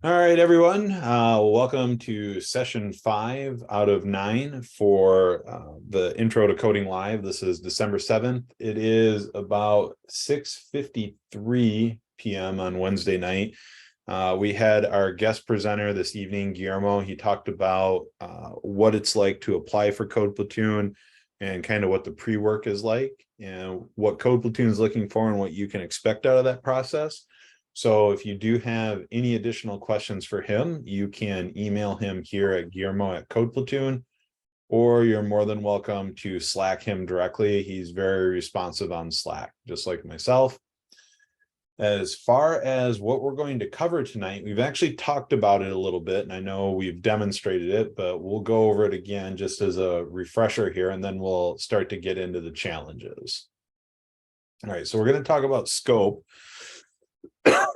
All right, everyone. Welcome to session 5 out of 9 for the Intro to Coding Live. This is December 7th. It is about 6:53 p.m. on Wednesday night. We had our guest presenter this evening, Guillermo. He talked about what it's like to apply for Code Platoon and kind of what the pre-work is like and what Code Platoon is looking for and what you can expect out of that process. So if you do have any additional questions for him, you can email him here at Guillermo@Code Platoon, or you're more than welcome to Slack him directly. He's very responsive on Slack, just like myself. As far as what we're going to cover tonight, we've actually talked about it a little bit, and I know we've demonstrated it, but we'll go over it again just as a refresher here, and then we'll start to get into the challenges. All right, so we're going to talk about scope.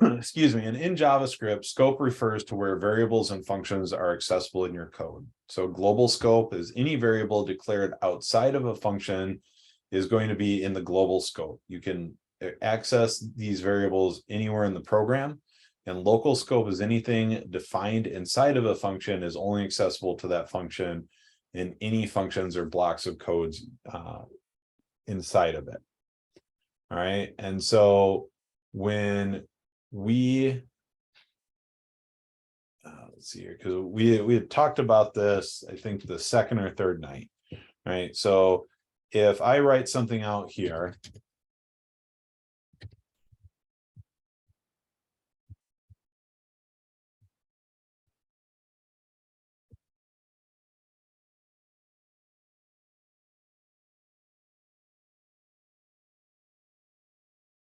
Excuse me, and in JavaScript, scope refers to where variables and functions are accessible in your code. So global scope is any variable declared outside of a function is going to be in the global scope. You can access these variables anywhere in the program, and local scope is anything defined inside of a function is only accessible to that function in any functions or blocks of codes inside of it. All right, and so when we let's see here, because we had talked about this, I think the second or third night, right? So if I write something out here,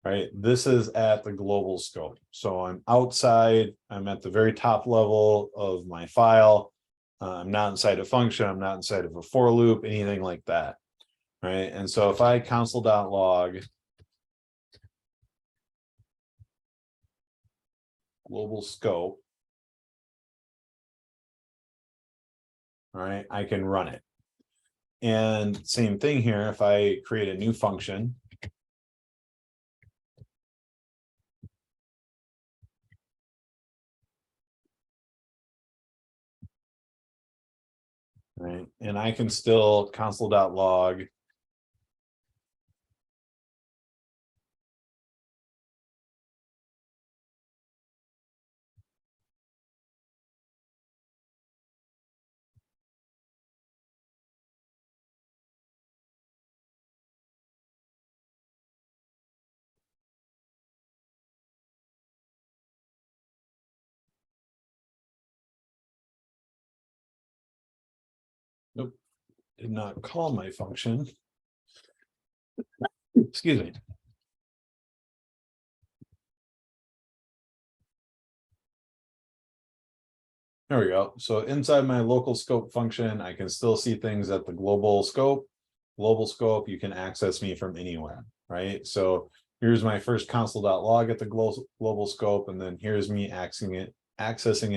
right, this is at the global scope. So I'm outside, I'm at the very top level of my file. I'm not inside a function, I'm not inside of a for loop, anything like that, right? And so if I console.log global scope, all right, I can run it. And same thing here, if I create a new function, right, and I can still console.log nope, did not call my function. Excuse me. There we go. So inside my local scope function, I can still see things at the global scope. Global scope, you can access me from anywhere, right? So here's my first console.log at the global scope, and then here's me accessing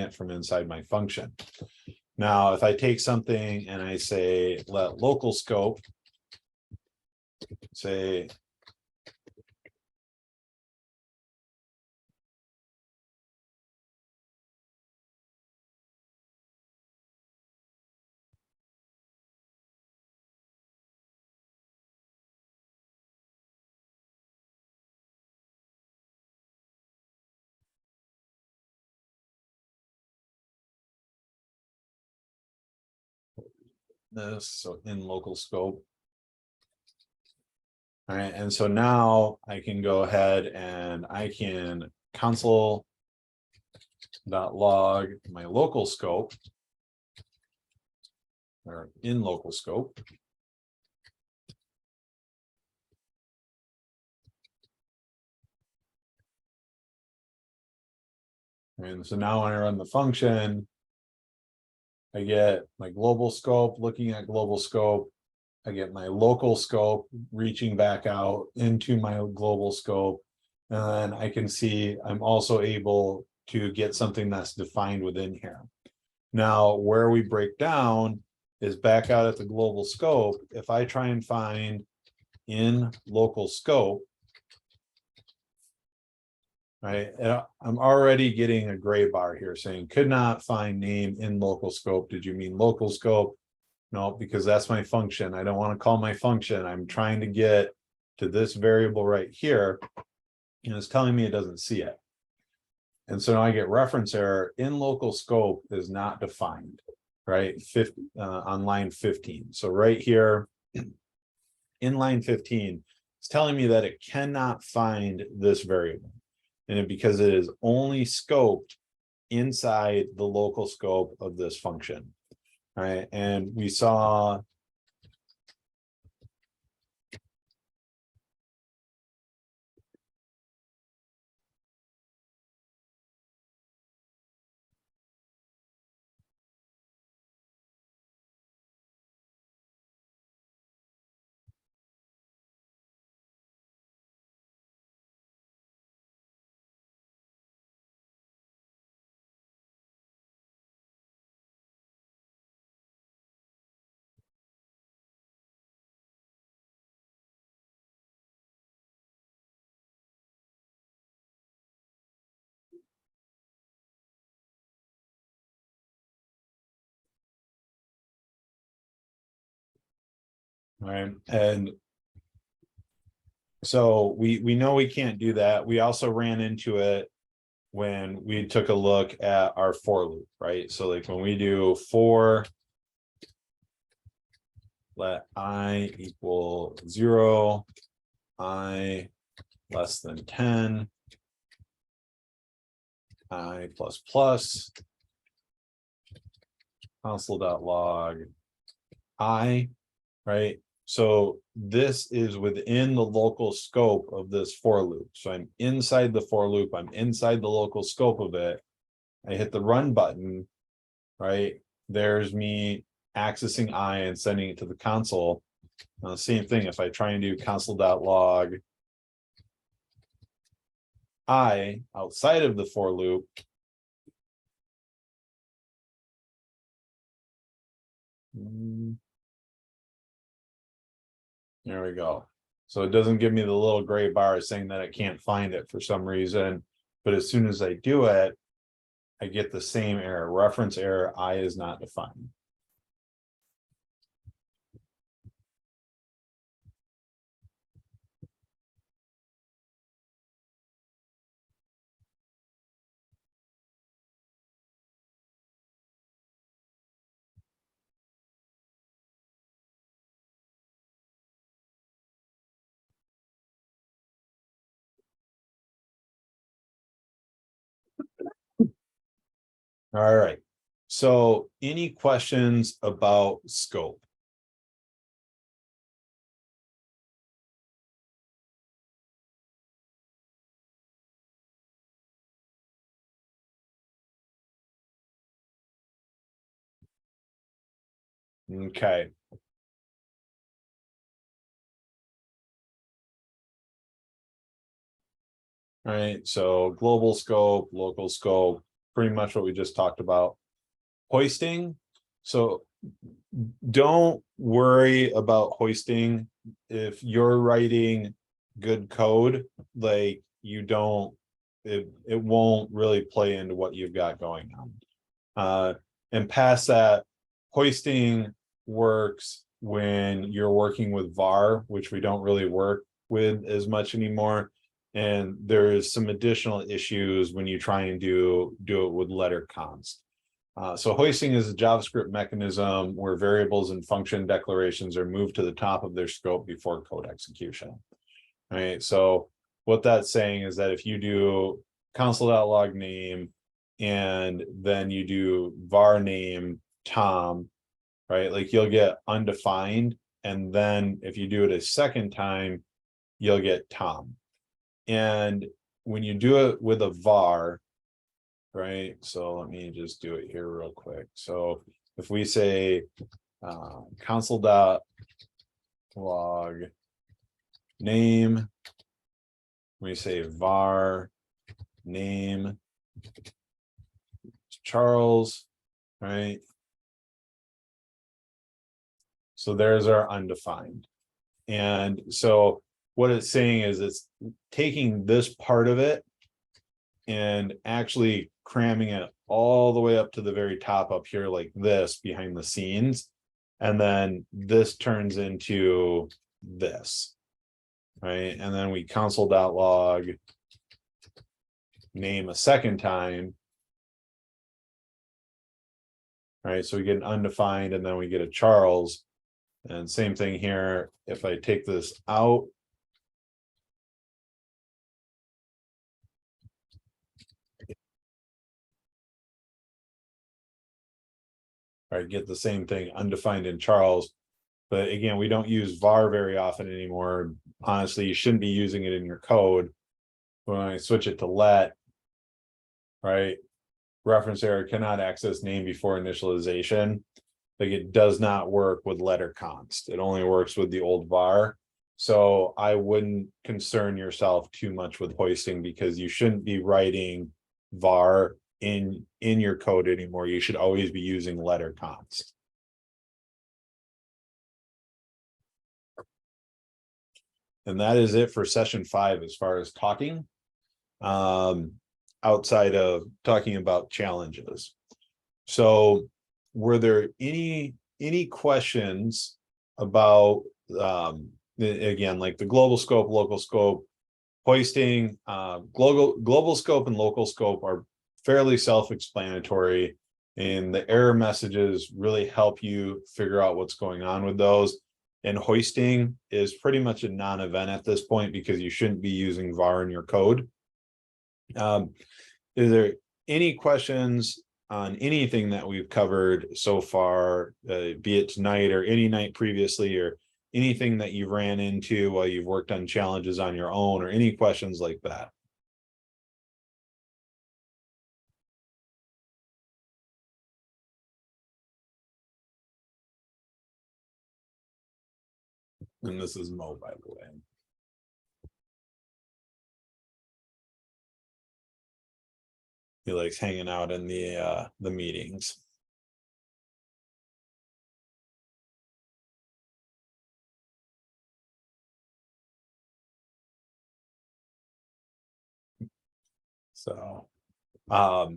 it from inside my function. Now, if I take something and I say, let local scope, say, this, so in local scope. All right, and so now I can go ahead and I can console.log my local scope, or in local scope. And so now when I run the function, I get my global scope, looking at global scope. I get my local scope reaching back out into my global scope. And then I can see I'm also able to get something that's defined within here. Now, where we break down is back out at the global scope. If I try and find in local scope, right? And I'm already getting a gray bar here saying could not find name in local scope. Did you mean local scope? No, because that's my function. I don't want to call my function. I'm trying to get to this variable right here, and it's telling me it doesn't see it. And so now I get reference error in local scope is not defined, right? On line 15. So right here in line 15, it's telling me that it cannot find this variable. And because it is only scoped inside the local scope of this function, right? And we saw right, and so we know we can't do that. We also ran into it when we took a look at our for loop, right? So like when we do for let I equal 0, I less than 10, I plus plus, console.log I, right? So this is within the local scope of this for loop. So I'm inside the for loop, I'm inside the local scope of it. I hit the run button, right? There's me accessing I and sending it to the console. Same thing, if I try and do console.log I outside of the for loop, there we go. So it doesn't give me the little gray bar saying that I can't find it for some reason. But as soon as I do it, I get the same error, reference error, I is not defined. All right. So any questions about scope? Okay. All right. So global scope, local scope, pretty much what we just talked about. Hoisting. So don't worry about hoisting. If you're writing good code, like you don't, it won't really play into what you've got going on. And past that, hoisting works when you're working with var, which we don't really work with as much anymore. And there's some additional issues when you try and do it with letter const. So hoisting is a JavaScript mechanism where variables and function declarations are moved to the top of their scope before code execution. All right. So what that's saying is that if you do console.log name and then you do var name Tom, right? Like you'll get undefined. And then if you do it a second time, you'll get Tom. And when you do it with a var, right? So let me just do it here real quick. So if we say console.log name, we say var name Charles, right? So there's our undefined. And so what it's saying is it's taking this part of it and actually cramming it all the way up to the very top up here like this behind the scenes. And then this turns into this, right? And then we console.log name a second time, right? So we get an undefined and then we get a Charles. And same thing here. If I take this out, I get the same thing, undefined in Charles. But again, we don't use var very often anymore. Honestly, you shouldn't be using it in your code. When I switch it to let, right? Reference error cannot access name before initialization. Like it does not work with letter const. It only works with the old var. So I wouldn't concern yourself too much with hoisting because you shouldn't be writing var in your code anymore. You should always be using letter const. And that is it for session 5 as far as talking, outside of talking about challenges. So were there any questions about, again, like the global scope, local scope, hoisting? Global scope and local scope are fairly self-explanatory, and the error messages really help you figure out what's going on with those. And hoisting is pretty much a non-event at this point because you shouldn't be using var in your code. Is there any questions on anything that we've covered so far, be it tonight or any night previously, or anything that you ran into while you've worked on challenges on your own, or any questions like that? And this is Mo, by the way. He likes hanging out in the meetings. So, all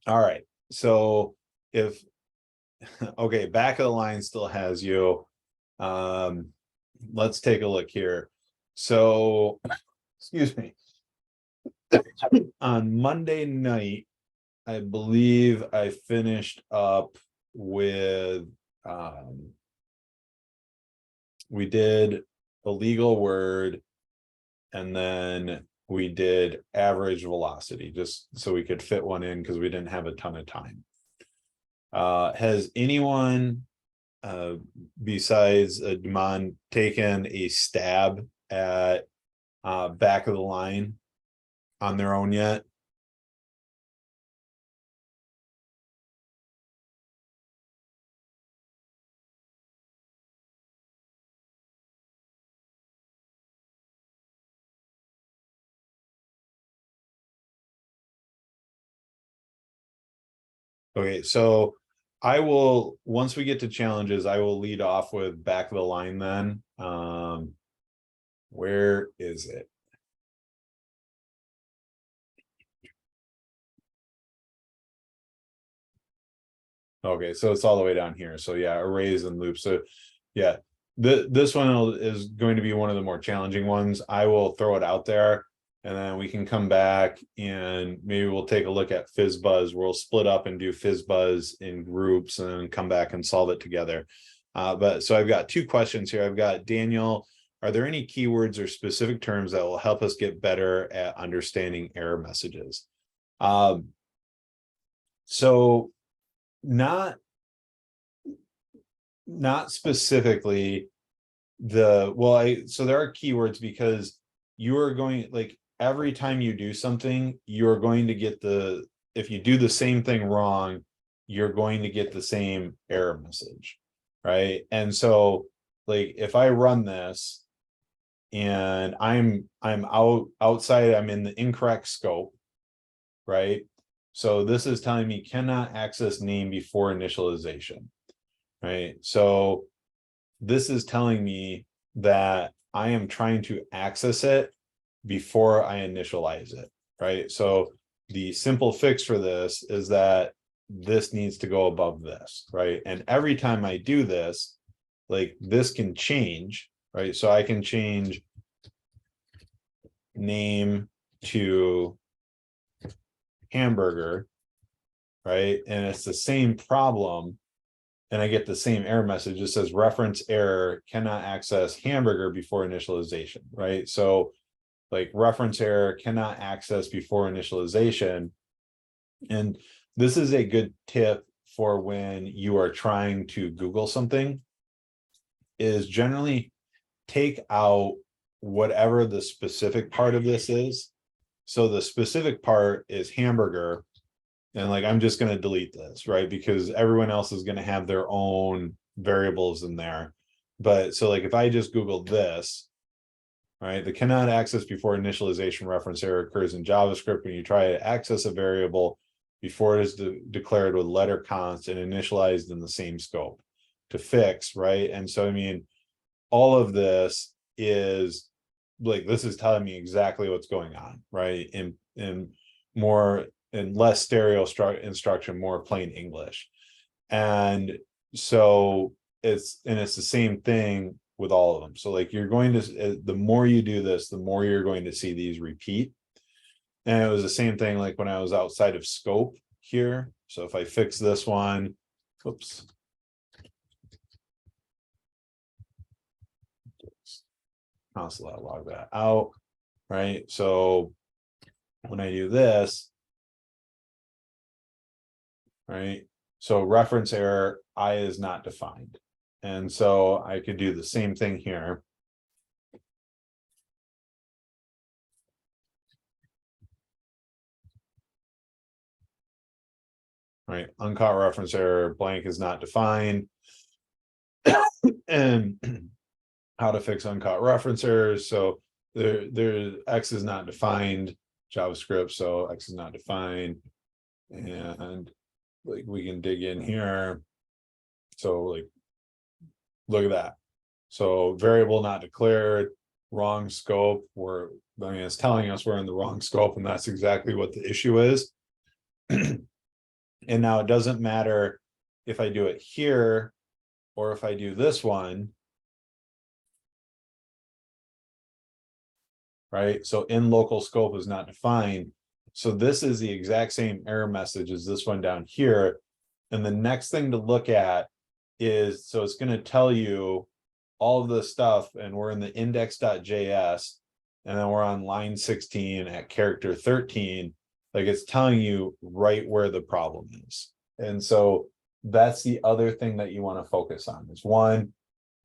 right. So if, okay, back of the line still has you. Let's take a look here. So, excuse me. On Monday night, I believe I finished up with, we did a legal word, and then we did average velocity, just so we could fit one in because we didn't have a ton of time. Has anyone besides Demond taken a stab at back of the line on their own yet? Okay, so I will, once we get to challenges, I will lead off with back of the line then. Where is it? Okay, so it's all the way down here. So yeah, arrays and loops. So yeah, this one is going to be one of the more challenging ones. I will throw it out there, and then we can come back and maybe we'll take a look at FizzBuzz. We'll split up and do FizzBuzz in groups and then come back and solve it together. But so I've got 2 questions here. I've got Daniel. Are there any keywords or specific terms that will help us get better at understanding error messages? So not specifically so there are keywords because you are going, like, every time you do something, you're going to get if you do the same thing wrong, you're going to get the same error message, right? And so, like, if I run this and I'm outside, I'm in the incorrect scope, right? So this is telling me cannot access name before initialization, right? So this is telling me that I am trying to access it before I initialize it, right? So the simple fix for this is that this needs to go above this, right? And every time I do this, like this can change, right? So I can change name to hamburger, right? And it's the same problem. And I get the same error message. It says reference error, cannot access hamburger before initialization, right? So like reference error, cannot access before initialization. And this is a good tip for when you are trying to Google something, is generally take out whatever the specific part of this is. So the specific part is hamburger. And like, I'm just going to delete this, right? Because everyone else is going to have their own variables in there. But so like, if I just Google this, right, the cannot access before initialization reference error occurs in JavaScript when you try to access a variable before it is declared with letter const and initialized in the same scope to fix, right? And so, I mean, all of this is like, this is telling me exactly what's going on, right? In more and less stereo instruction, more plain English. And so it's the same thing with all of them. So like, you're going to, the more you do this, the more you're going to see these repeat. And it was the same thing like when I was outside of scope here. So if I fix this one, oops. Console log that out, right? So when I do this, right? So reference error, I is not defined. And so I could do the same thing here. Right, uncaught reference error, blank is not defined. And how to fix uncaught reference errors. So there X is not defined, JavaScript, so X is not defined. And like, we can dig in here. So like, look at that. So variable not declared, wrong scope. I mean, it's telling us we're in the wrong scope, and that's exactly what the issue is. And now it doesn't matter if I do it here or if I do this one, right? So in local scope is not defined. So this is the exact same error message as this one down here. And the next thing to look at is, so it's going to tell you all of this stuff, and we're in the index.js, and then we're on line 16 at character 13. Like, it's telling you right where the problem is. And so that's the other thing that you want to focus on, is one,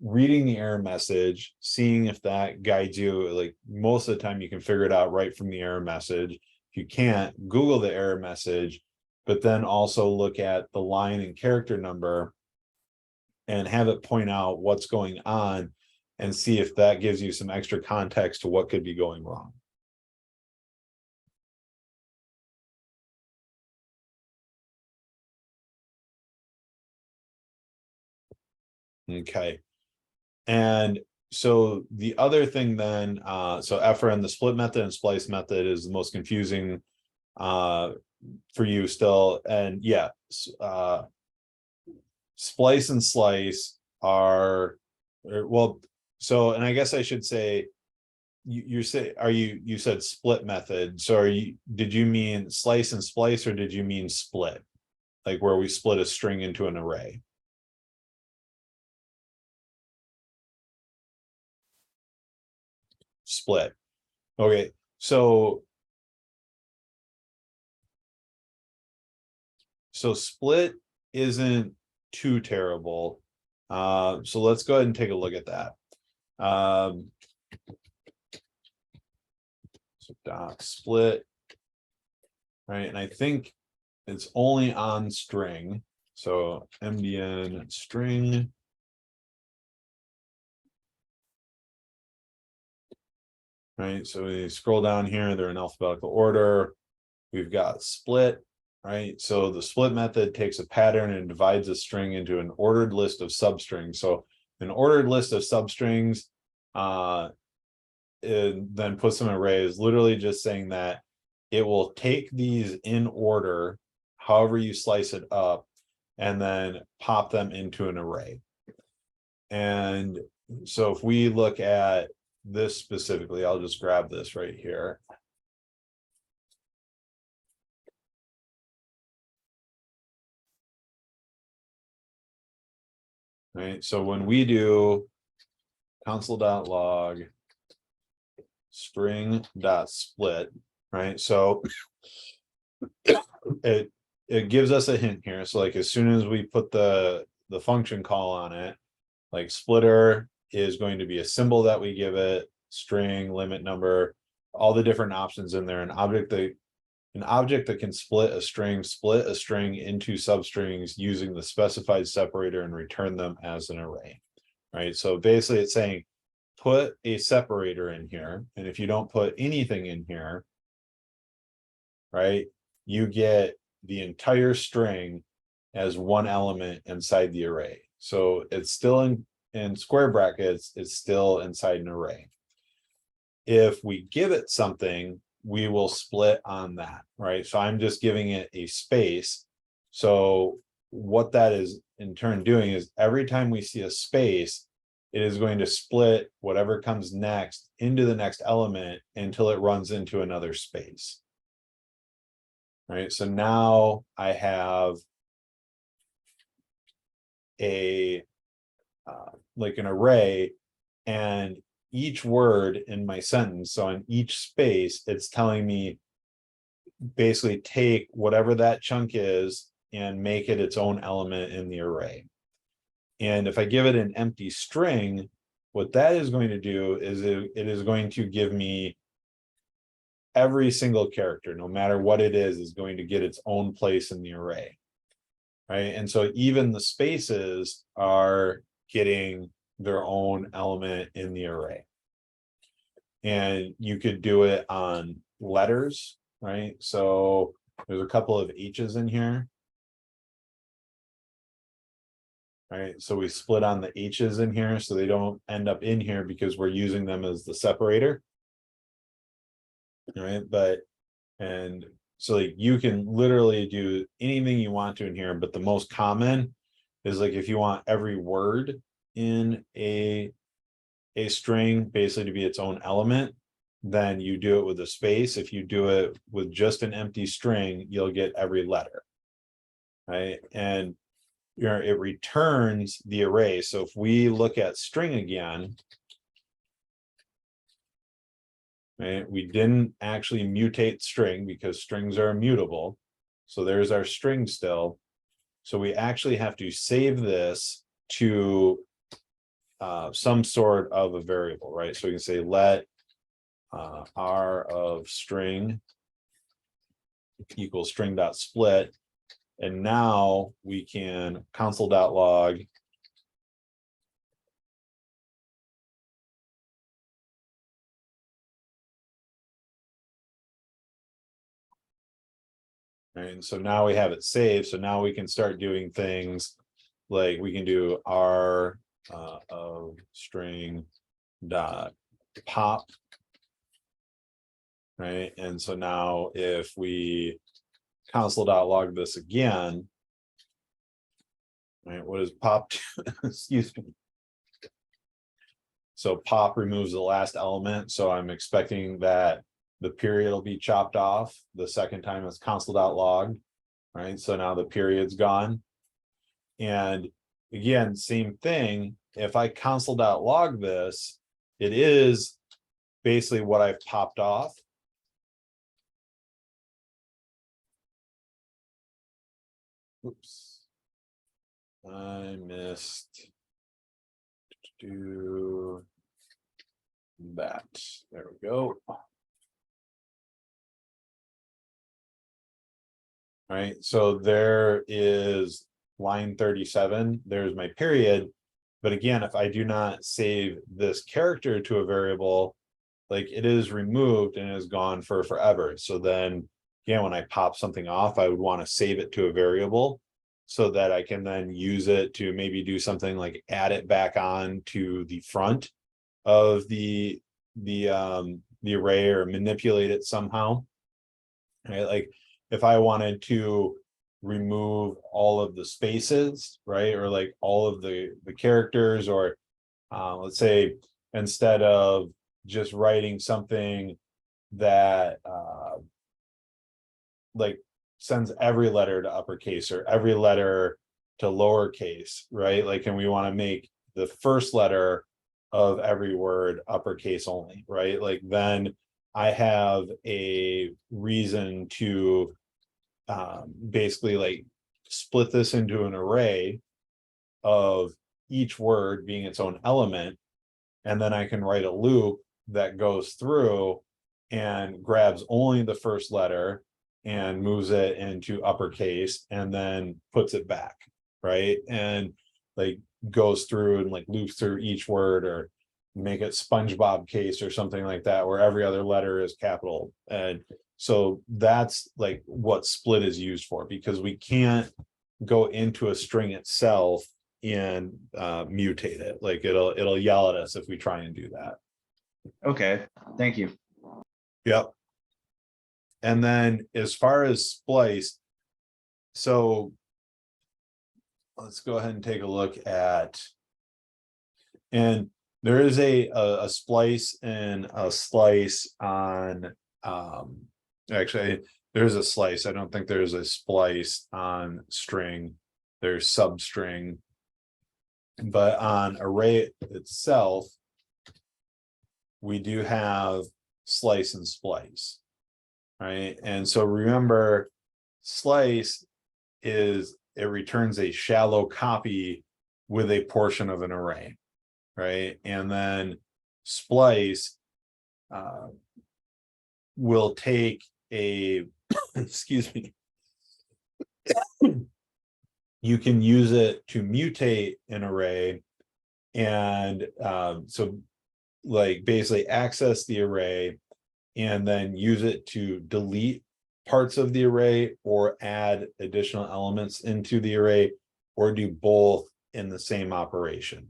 reading the error message, seeing if that guides you. Like, most of the time you can figure it out right from the error message. If you can't, Google the error message, but then also look at the line and character number and have it point out what's going on, and see if that gives you some extra context to what could be going wrong. Okay. And so the other thing then, so FRN, the split method and splice method is the most confusing for you still. And yeah, splice and slice are, well, so, and I guess I should say, you say, you said split method. So did you mean slice and splice, or did you mean split? Like where we split a string into an array? Split. Okay, so split isn't too terrible. So let's go ahead and take a look at that. So dot split, right? And I think it's only on string. So MDN string. Right, so we scroll down here, they're in alphabetical order. We've got split, right? So the split method takes a pattern and divides a string into an ordered list of substrings. So an ordered list of substrings, and then puts them in arrays, literally just saying that it will take these in order, however you slice it up, and then pop them into an array. And so if we look at this specifically, I'll just grab this right here. Right, so when we do console.log string.split, right, so it gives us a hint here. So like as soon as we put the function call on it, like splitter is going to be a symbol that we give it, string, limit number, all the different options in there. An object that can split a string into substrings using the specified separator and return them as an array. Right, so basically it's saying put a separator in here, and if you don't put anything in here, right, you get the entire string as one element inside the array. So it's still in square brackets, it's still inside an array. If we give it something, we will split on that, right? So I'm just giving it a space. So what that is in turn doing is every time we see a space, it is going to split whatever comes next into the next element until it runs into another space. Right, so now I have a like an array, and each word in my sentence, so in each space, it's telling me basically take whatever that chunk is and make it its own element in the array. And if I give it an empty string, what that is going to do is it is going to give me every single character, no matter what it is going to get its own place in the array. Right, and so even the spaces are getting their own element in the array. And you could do it on letters, right? So there's a couple of H's in here. Right, so we split on the H's in here so they don't end up in here because we're using them as the separator. Right, but and so like you can literally do anything you want to in here, but the most common is like if you want every word in a string basically to be its own element, then you do it with a space. If you do it with just an empty string, you'll get every letter. Right, and it returns the array. So if we look at string again, right, we didn't actually mutate string because strings are immutable. So there's our string still. So we actually have to save this to some sort of a variable, right? So we can say let r of string equals string.split. And now we can console.log and so now we have it saved. So now we can start doing things like we can do r of string dot pop, right? And so now if we console.log this again, right, what is pop? Excuse me. So pop removes the last element. So I'm expecting that the period will be chopped off the second time it's console.log, right? So now the period's gone. And again, same thing. If I console.log this, it is basically what I've popped off. Oops. I missed do that. There we go. All right, so there is line 37. There's my period. But again, if I do not save this character to a variable, like it is removed and is gone for forever. So then again, when I pop something off, I would want to save it to a variable so that I can then use it to maybe do something like add it back on to the front of the array or manipulate it somehow. right? Like if I wanted to remove all of the spaces, right? Or like all of the characters, or let's say instead of just writing something that like sends every letter to uppercase or every letter to lowercase, right? Like, and we want to make the first letter of every word uppercase only, right? Like then I have a reason to basically like split this into an array of each word being its own element, and then I can write a loop that goes through and grabs only the first letter and moves it into uppercase and then puts it back, right? And like goes through and like loops through each word, or make it SpongeBob case or something like that, where every other letter is capital. And so that's like what split is used for, because we can't go into a string itself and mutate it. Like it'll yell at us if we try and do that. Okay, thank you. Yep. And then as far as splice, so let's go ahead and take a look at, and there is a splice and a slice on actually there's a slice. I don't think there's a splice on string. There's substring, but on array itself we do have slice and splice, right? And so remember, slice is, it returns a shallow copy with a portion of an array, right? And then splice will take a excuse me, you can use it to mutate an array, and so like basically access the array and then use it to delete parts of the array or add additional elements into the array, or do both in the same operation,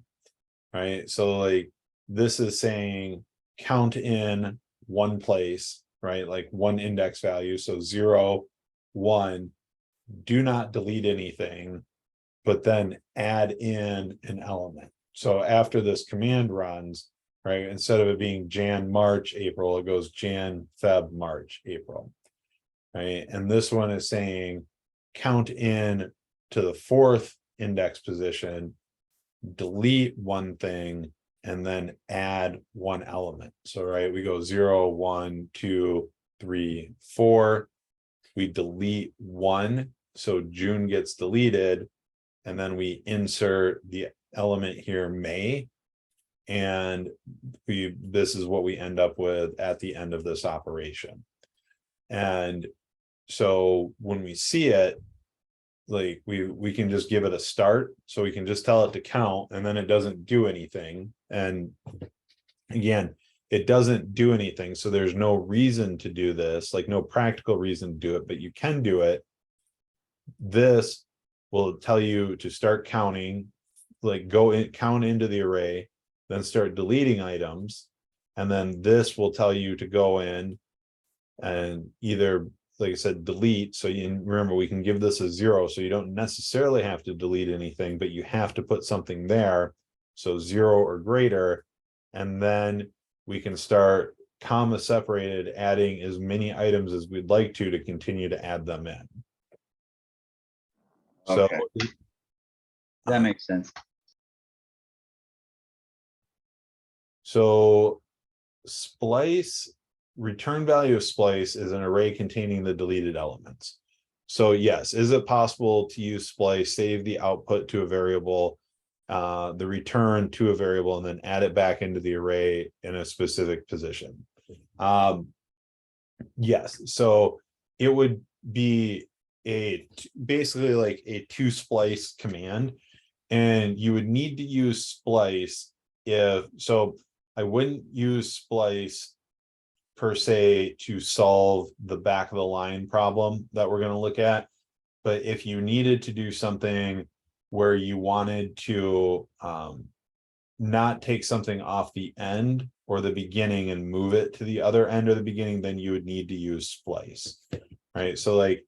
right? So like this is saying count in one place, right? Like one index value. So 0, 1, do not delete anything, but then add in an element. So after this command runs, right, instead of it being Jan, March, April, it goes Jan, Feb, March, April, right? And this one is saying count in to the 4th index position, delete one thing, and then add one element. So, right, we go 0, 1, 2, 3, 4. We delete 1, so June gets deleted, and then we insert the element here, May, and this is what we end up with at the end of this operation. And so when we see it, like we can just give it a start, so we can just tell it to count, and then it doesn't do anything. And again, it doesn't do anything, so there's no reason to do this, like no practical reason to do it, but you can do it. This will tell you to start counting, like go in, count into the array, then start deleting items, and then this will tell you to go in and either, like I said, delete. So you remember, we can give this a 0, so you don't necessarily have to delete anything, but you have to put something there, so 0 or greater, and then we can start comma separated adding as many items as we'd like to continue to add them in. So Okay, that makes sense. So splice, return value of splice is an array containing the deleted elements. So yes, is it possible to use splice, save the output to a variable, the return to a variable, and then add it back into the array in a specific position? Yes, so it would be basically like a to splice command, and you would need to use splice if, so I wouldn't use splice per se to solve the back of the line problem that we're going to look at. But if you needed to do something where you wanted to not take something off the end or the beginning and move it to the other end or the beginning, then you would need to use splice, right? So like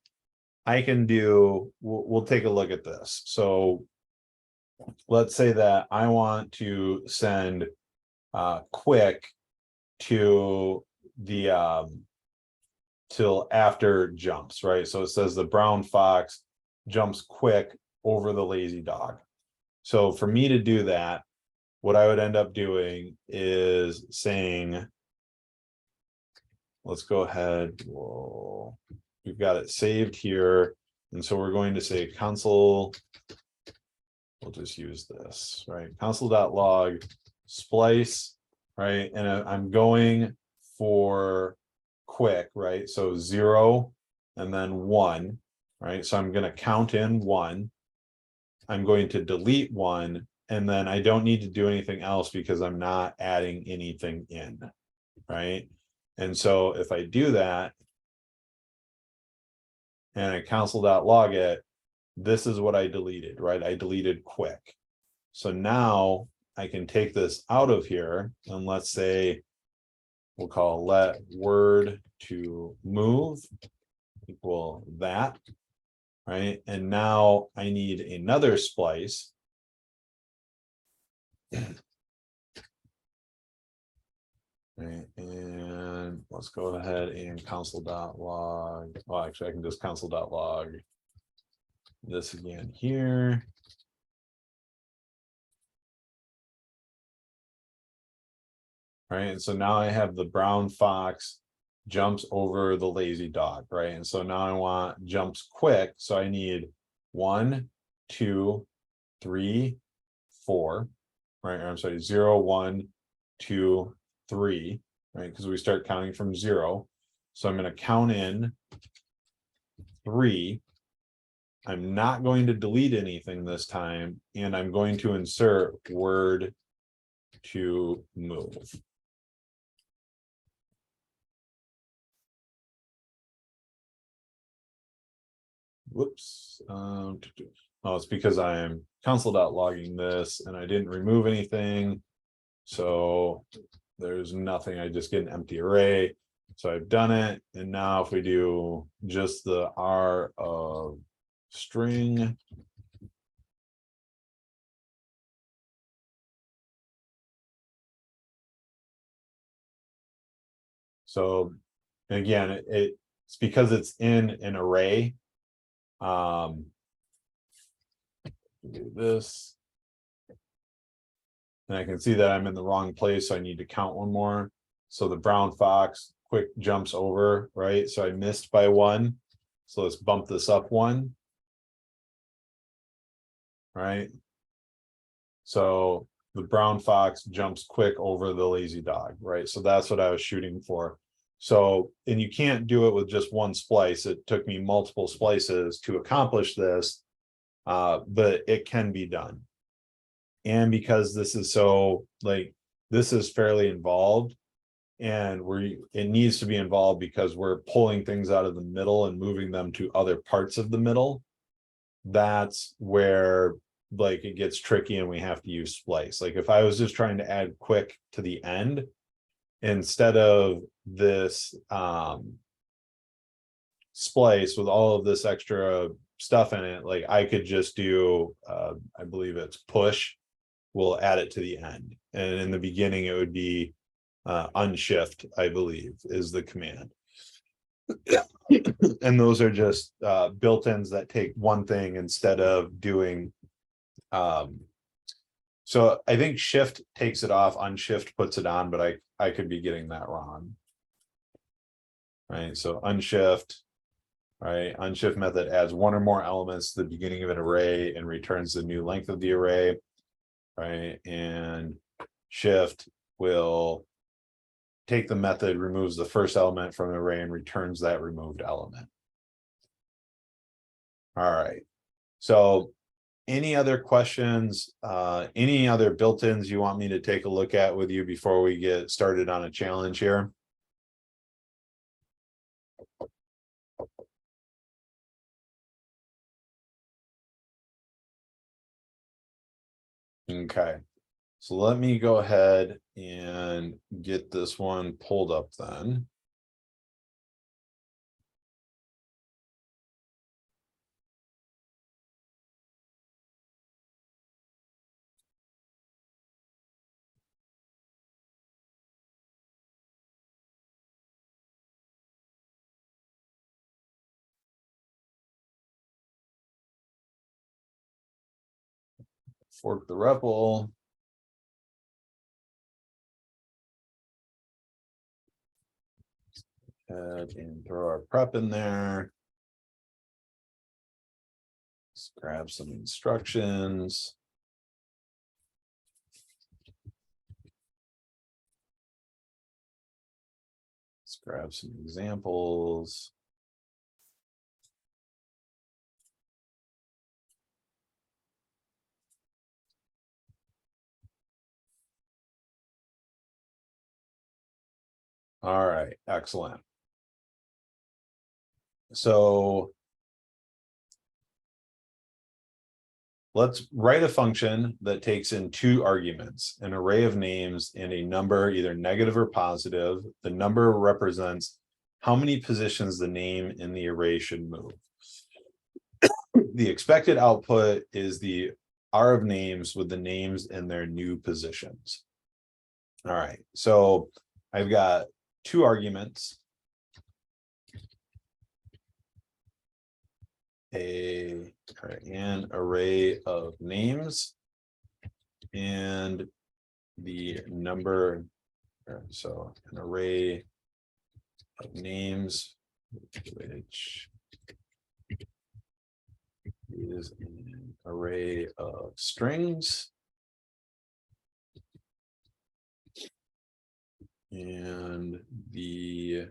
I can do, we'll take a look at this. So let's say that I want to send quick to the till after jumps, right? So it says the brown fox jumps quick over the lazy dog. So for me to do that, what I would end up doing is saying, let's go ahead. Whoa, we've got it saved here. And so we're going to say console. We'll just use this, right? Console.log splice, right? And I'm going for quick, right? So 0 and then 1, right? So I'm going to count in 1. I'm going to delete 1, and then I don't need to do anything else because I'm not adding anything in, right? And so if I do that and I console.log it, this is what I deleted, right? I deleted quick. So now I can take this out of here, and let's say we'll call let word to move equal that, right? And now I need another splice. Right, and let's go ahead and console.log. Well, actually, I can just console.log this again here. Right, and so now I have the brown fox jumps over the lazy dog, right? And so now I want jumps quick. So I need 1, 2, 3, 4, right? Or I'm sorry, 0, 1, 2, 3, right? Because we start counting from 0. So I'm going to count in 3. I'm not going to delete anything this time, and I'm going to insert word to move. Whoops. Oh, it's because I am console.logging this and I didn't remove anything. So there's nothing. I just get an empty array. So I've done it. And now if we do just the R of string, so again, it's because it's in an array. Do this. And I can see that I'm in the wrong place, so I need to count one more. So the brown fox quick jumps over, right? So I missed by 1. So let's bump this up 1. Right? So the brown fox jumps quick over the lazy dog, right? So that's what I was shooting for. So, and you can't do it with just one splice. It took me multiple splices to accomplish this, but it can be done. And because this is so, like, this is fairly involved, and it needs to be involved because we're pulling things out of the middle and moving them to other parts of the middle. That's where like it gets tricky and we have to use splice. Like if I was just trying to add quick to the end instead of this splice with all of this extra stuff in it, like I could just do I believe it's push, we'll add it to the end, and in the beginning it would be unshift, I believe is the command. And those are just built-ins that take one thing instead of doing so I think shift takes it off, unshift puts it on, but I could be getting that wrong. Right, so unshift, right? Unshift method adds one or more elements to the beginning of an array and returns the new length of the array, right? And shift will take the method, removes the first element from the array and returns that removed element. All right, so any other questions, any other built-ins you want me to take a look at with you before we get started on a challenge here? Okay, so let me go ahead and get this one pulled up then. fork the REPL. And throw our prep in there. Let's grab some instructions. Let's grab some examples. All right, excellent. So let's write a function that takes in two arguments, an array of names and a number, either negative or positive. The number represents how many positions the name in the array should move. The expected output is the R of names with the names in their new positions. All right, so I've got two arguments. An array of names and the number, so an array of names which is an array of strings and the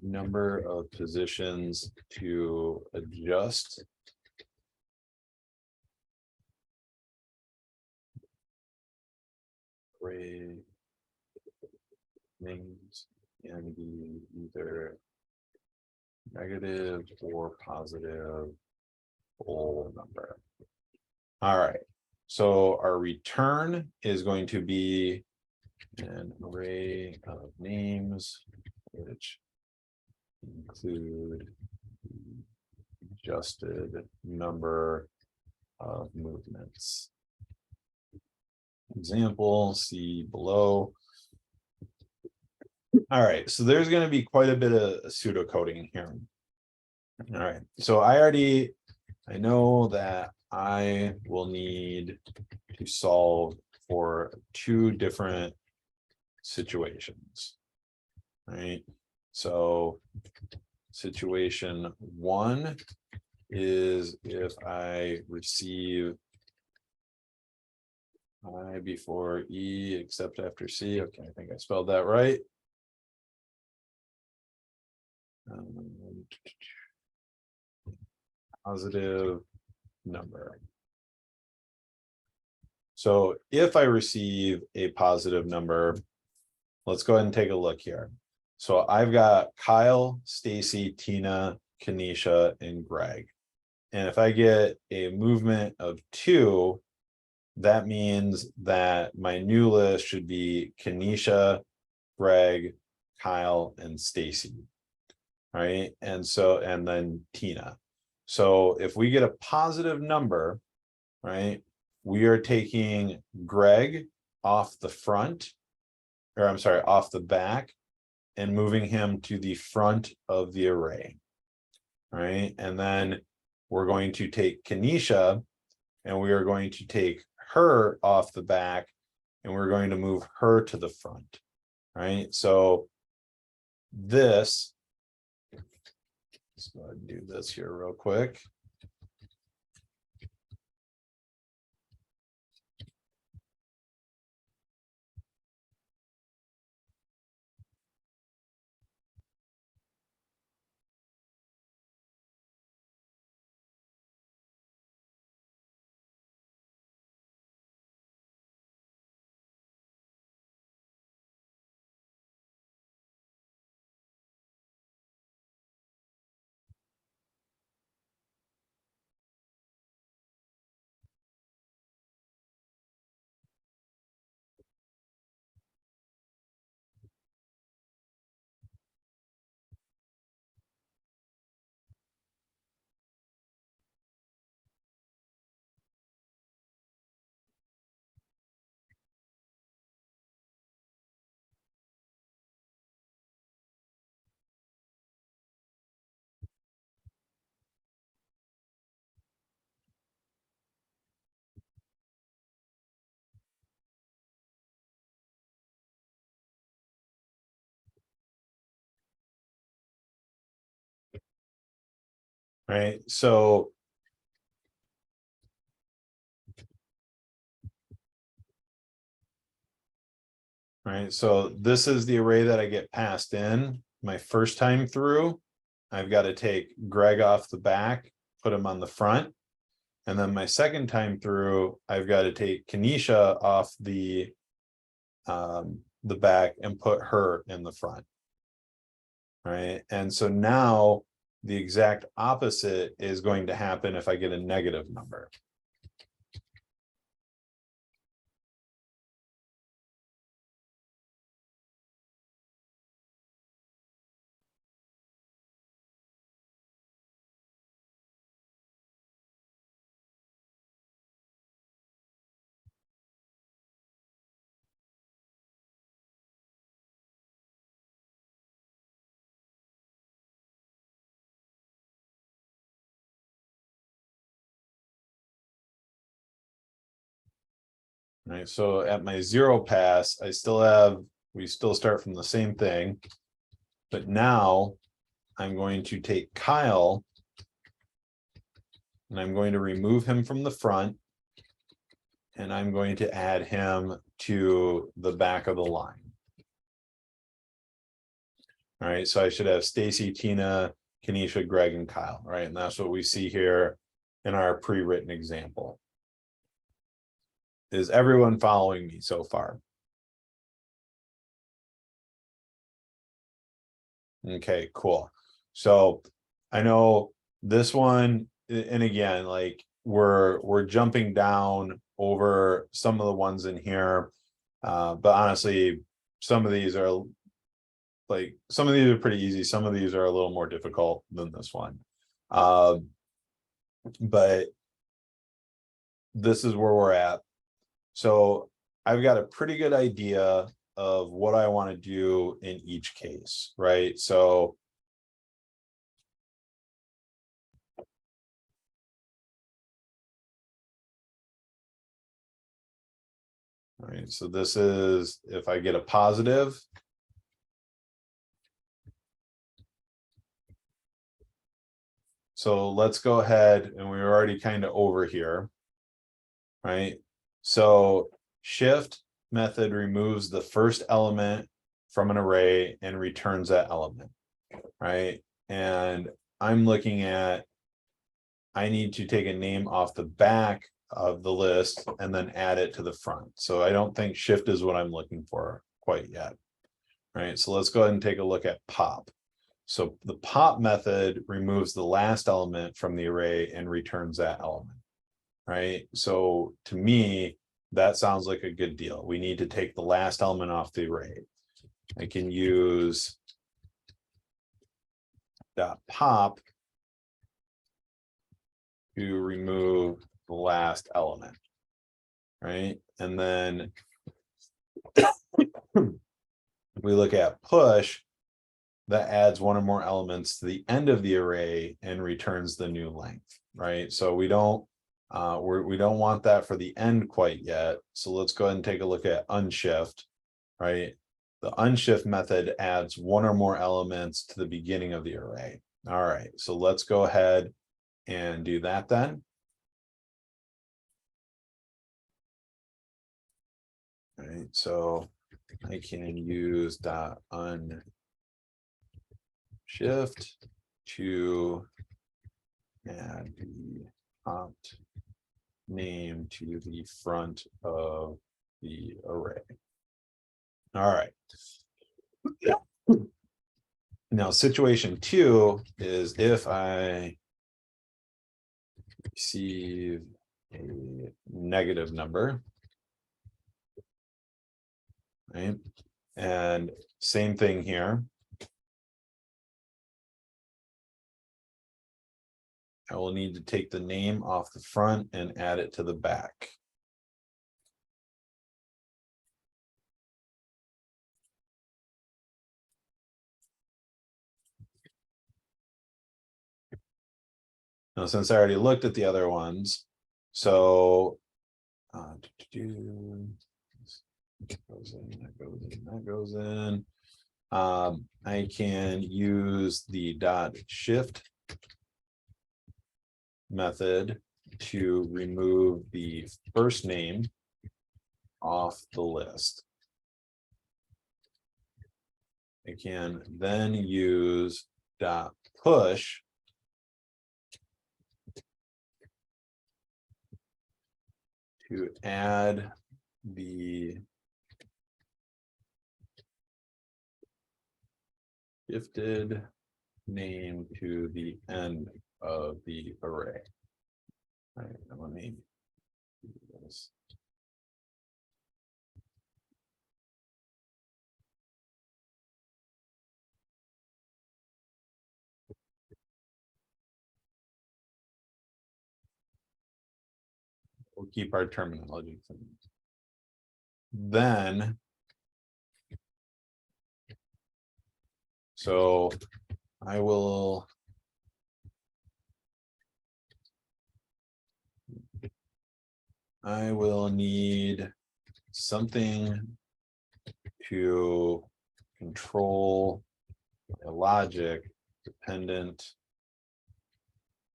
number of positions to adjust array names and be either negative or positive whole number. All right, so our return is going to be an array of names which include the adjusted number of movements. Example, see below. All right, so there's going to be quite a bit of pseudocoding here. All right, so I know that I will need to solve for two different situations, right? So situation one is if I receive I before E except after C. Okay, I think I spelled that right. Positive number. So if I receive a positive number, let's go ahead and take a look here. So I've got Kyle, Stacy, Tina, Kanisha, and Greg. And if I get a movement of 2, that means that my new list should be Kanisha, Greg, Kyle, and Stacy. Right. And so, and then Tina. So if we get a positive number, right, we are taking Greg off the front, or I'm sorry, off the back, and moving him to the front of the array. Right. And then we're going to take Kanisha and we are going to take her off the back and we're going to move her to the front. Right. So this, let's go ahead and do this here real quick. right? So so this is the array that I get passed in my first time through. I've got to take Greg off the back, put him on the front. And then my second time through, I've got to take Kenesha off the back and put her in the front. Right. And so now the exact opposite is going to happen if I get a negative number. Right. So at my 0 pass, we still start from the same thing. But now I'm going to take Kyle and I'm going to remove him from the front. And I'm going to add him to the back of the line. All right, so I should have Stacy, Tina, Kenesha, Greg, and Kyle, right? And that's what we see here in our pre-written example. Is everyone following me so far? Okay, cool. So I know this one, and again, like we're jumping down over some of the ones in here. But honestly, some of these are pretty easy. Some of these are a little more difficult than this one. But this is where we're at. So I've got a pretty good idea of what I want to do in each case, right? So all right, so this is if I get a positive. So let's go ahead, and we're already kind of over here, right? So shift method removes the first element from an array and returns that element, right? And I'm looking at, I need to take a name off the back of the list and then add it to the front. So I don't think shift is what I'm looking for quite yet, right? So let's go ahead and take a look at pop. So the pop method removes the last element from the array and returns that element, right? So to me, that sounds like a good deal. We need to take the last element off the array. I can use .pop to remove the last element, right? And then we look at push, that adds one or more elements to the end of the array and returns the new length, right? So we don't want that for the end quite yet. So let's go ahead and take a look at unshift, right? The unshift method adds one or more elements to the beginning of the array. All right, so let's go ahead and do that then. All right, so I can use unshift to add the prompt name to the front of the array. All right. Now, situation 2 is if I receive a negative number, right? And same thing here. I will need to take the name off the front and add it to the back. Now, since I already looked at the other ones, so that goes in, that goes in, that goes in. I can use the .shift method to remove the first name off the list. I can then use dot push to add the gifted name to the end of the array. All right, now let me do this. We'll keep our terminology. Then, so I will need something to control a logic dependent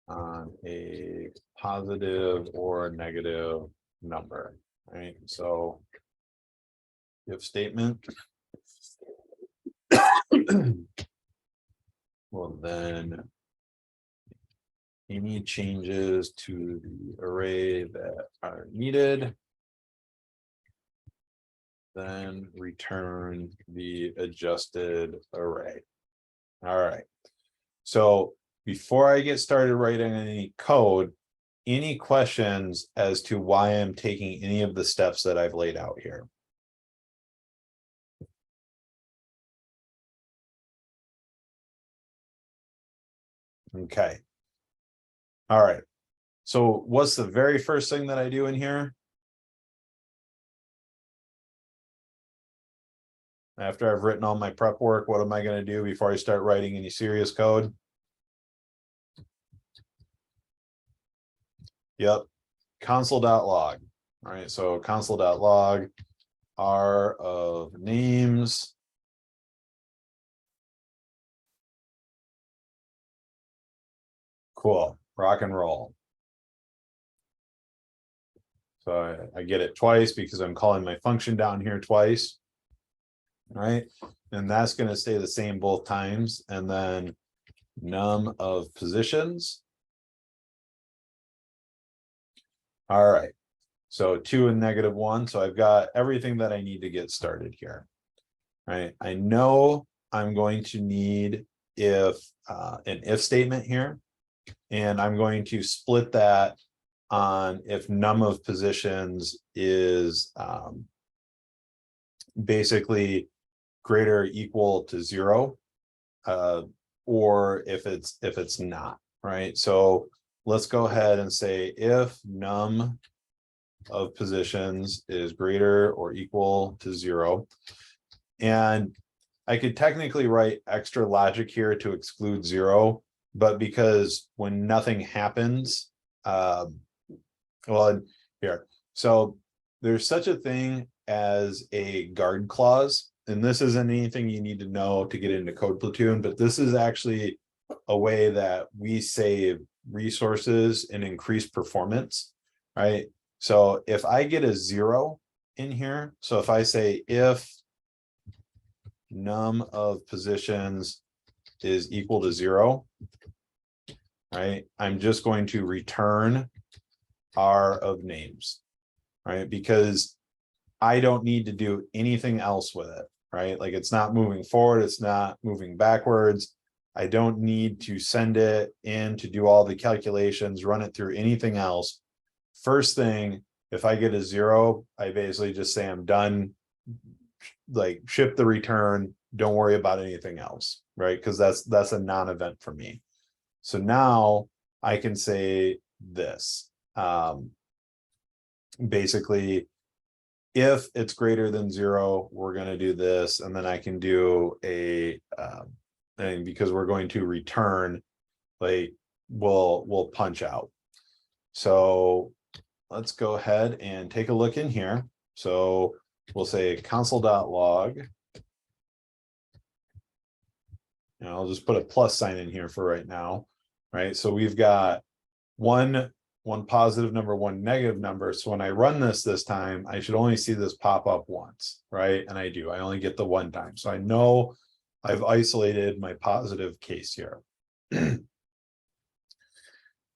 on a positive or negative number, right? So if statement well, then any changes to the array that are needed, then return the adjusted array. All right. So before I get started writing any code, any questions as to why I'm taking any of the steps that I've laid out here? Okay. All right. So what's the very first thing that I do in here? After I've written all my prep work, what am I going to do before I start writing any serious code? Yep. Console.log. All right. So console.log R of names. Cool. Rock and roll. So I get it twice because I'm calling my function down here twice. All right. And that's going to stay the same both times. And then num of positions. All right. So 2 and -1. So I've got everything that I need to get started here. All right. I know I'm going to need an if statement here. And I'm going to split that on if num of positions is basically greater or equal to 0, or if it's not, right? So let's go ahead and say if num of positions is greater or equal to 0. And I could technically write extra logic here to exclude 0, but because when nothing happens, well, here, so there's such a thing as a guard clause, and this isn't anything you need to know to get into Code Platoon, but this is actually a way that we save resources and increase performance, right? So if I get a 0 in here, so if I say if num of positions is equal to 0, right, I'm just going to return R of names, right? Because I don't need to do anything else with it, right? Like it's not moving forward, it's not moving backwards. I don't need to send it in to do all the calculations, run it through anything else. First thing, if I get a 0, I basically just say I'm done, like ship the return, don't worry about anything else, right? Because that's a non-event for me. So now I can say this. Basically, if it's greater than 0, we're going to do this, and then I can do a and because we're going to return, like we'll punch out. So let's go ahead and take a look in here. So we'll say console.log. And I'll just put a plus sign in here for right now, right? So we've got one positive number, one negative number. So when I run this time, I should only see this pop up once, right? And I do, I only get the one time. So I know I've isolated my positive case here.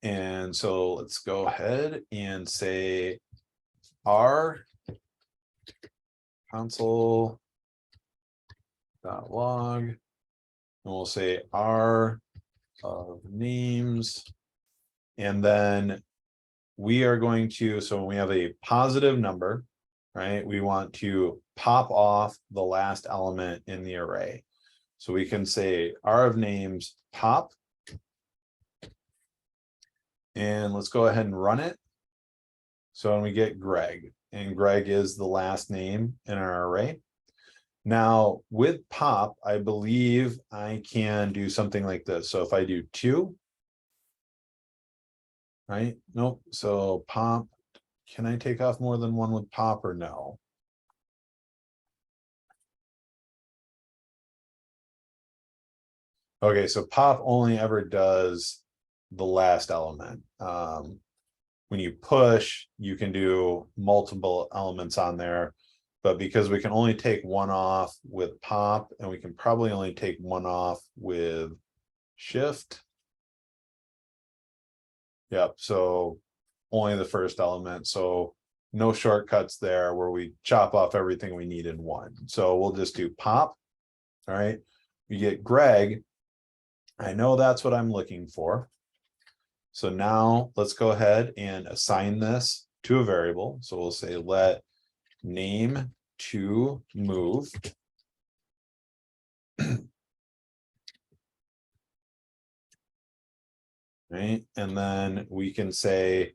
And so let's go ahead and say R console.log, and we'll say R of names. And then we are going to, so when we have a positive number, right, we want to pop off the last element in the array. So we can say R of names pop. And let's go ahead and run it. So when we get Greg, and Greg is the last name in our array. Now with pop, I believe I can do something like this. So if I do 2, right? Nope. So pop, can I take off more than one with pop or no? Okay, so pop only ever does the last element. When you push, you can do multiple elements on there, but because we can only take one off with pop, and we can probably only take one off with shift. Yep, so only the first element. So no shortcuts there where we chop off everything we need in one. So we'll just do pop. All right, we get Greg. I know that's what I'm looking for. So now let's go ahead and assign this to a variable. So we'll say let name to move. Right, and then we can say,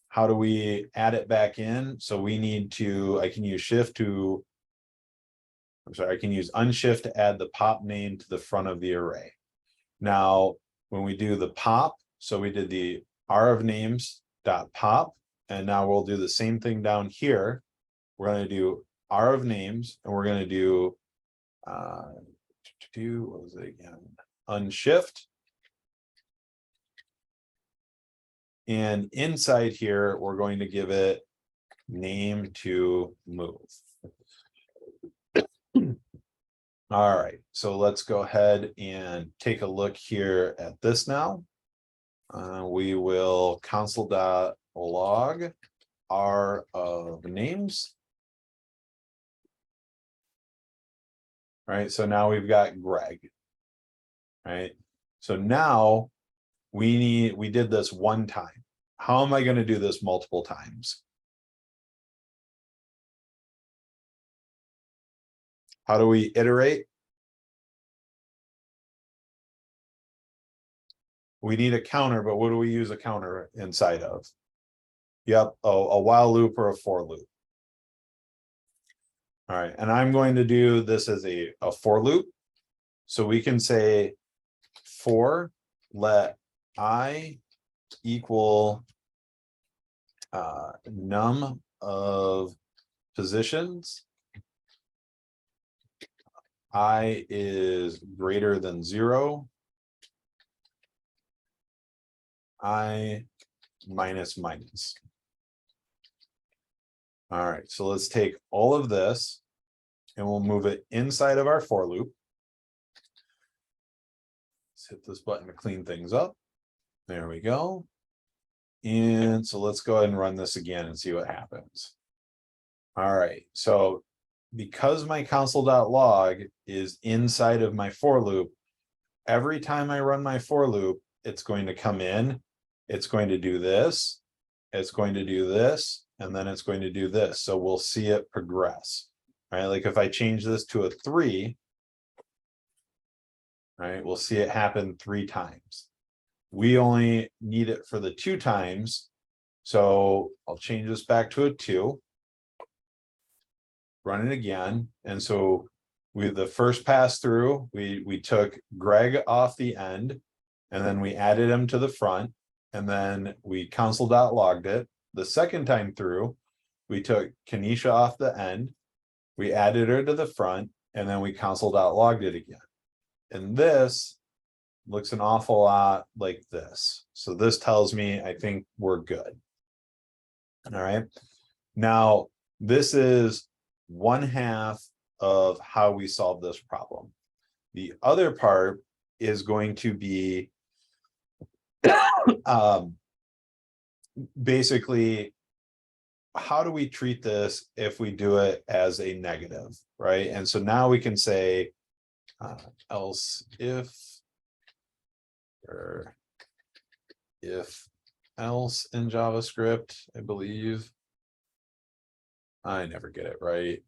how do we add it back in? So we need to, I can use shift to, I'm sorry, I can use unshift to add the pop name to the front of the array. Now, when we do the pop, so we did the R of names dot pop, and now we'll do the same thing down here. We're going to do R of names, and we're going to do what was it again? Unshift. And inside here, we're going to give it name to move. All right, so let's go ahead and take a look here at this now. We will console.log R of names. All right, so now we've got Greg. Right, so now we did this one time. How am I going to do this multiple times? How do we iterate? We need a counter, but what do we use a counter inside of? Yep, a while loop or a for loop. All right, and I'm going to do this as a for loop. So we can say for let I equal num of positions. I is greater than 0. I minus minus. All right, so let's take all of this and we'll move it inside of our for loop. Let's hit this button to clean things up. There we go. And so let's go ahead and run this again and see what happens. All right, so because my console.log is inside of my for loop, every time I run my for loop, it's going to come in, it's going to do this, it's going to do this, and then it's going to do this. So we'll see it progress, right? Like if I change this to a 3, right, we'll see it happen 3 times. We only need it for the 2 times. So I'll change this back to a 2. Run it again. And so the first pass through, we took Greg off the end, and then we added him to the front, and then we console.logged it. The second time through, we took Kenesha off the end, we added her to the front, and then we console.logged it again. And this looks an awful lot like this. So this tells me I think we're good. All right. Now, this is 1/2 of how we solve this problem. The other part is going to be basically, how do we treat this if we do it as a negative, right? And so now we can say else if, or if else in JavaScript, I believe. I never get it right.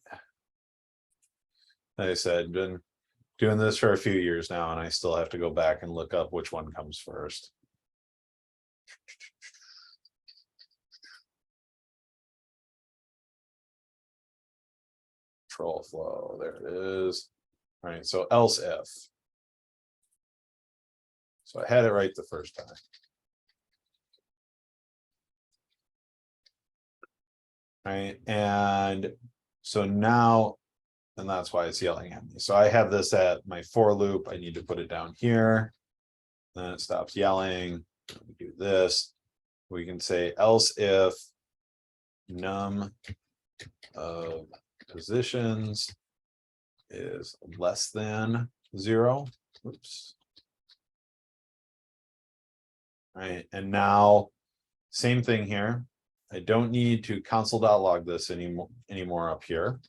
Like I said, been doing this for a few years now, and I still have to go back and look up which one comes first. Control flow, there it is. All right, so else if. So I had it right the first time. Right, and so now, and that's why it's yelling at me. So I have this at my for loop. I need to put it down here. Then it stops yelling. We do this. We can say else if num of positions is less than 0. Oops. Right, and now same thing here. I don't need to console.log this anymore up here.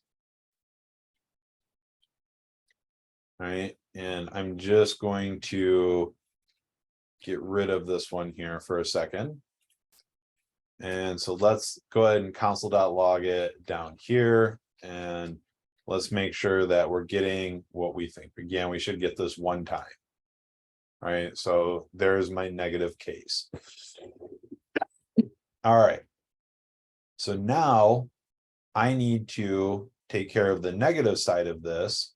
All right, and I'm just going to get rid of this one here for a second. And so let's go ahead and console.log it down here, and let's make sure that we're getting what we think. Again, we should get this one time. All right, so there's my negative case. All right. So now I need to take care of the negative side of this.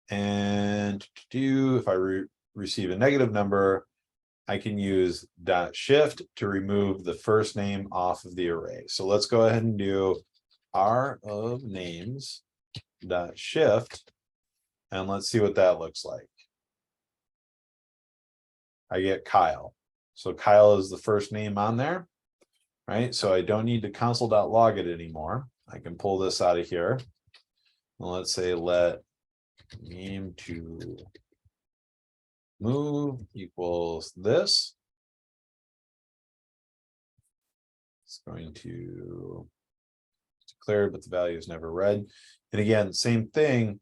And if I receive a negative number, I can use .shift to remove the first name off of the array. So let's go ahead and do R of names .shift, and let's see what that looks like. I get Kyle. So Kyle is the first name on there, right? So I don't need to console.log it anymore. I can pull this out of here. And let's say let name to move equals this. It's going to declare, but the value is never read. And again, same thing.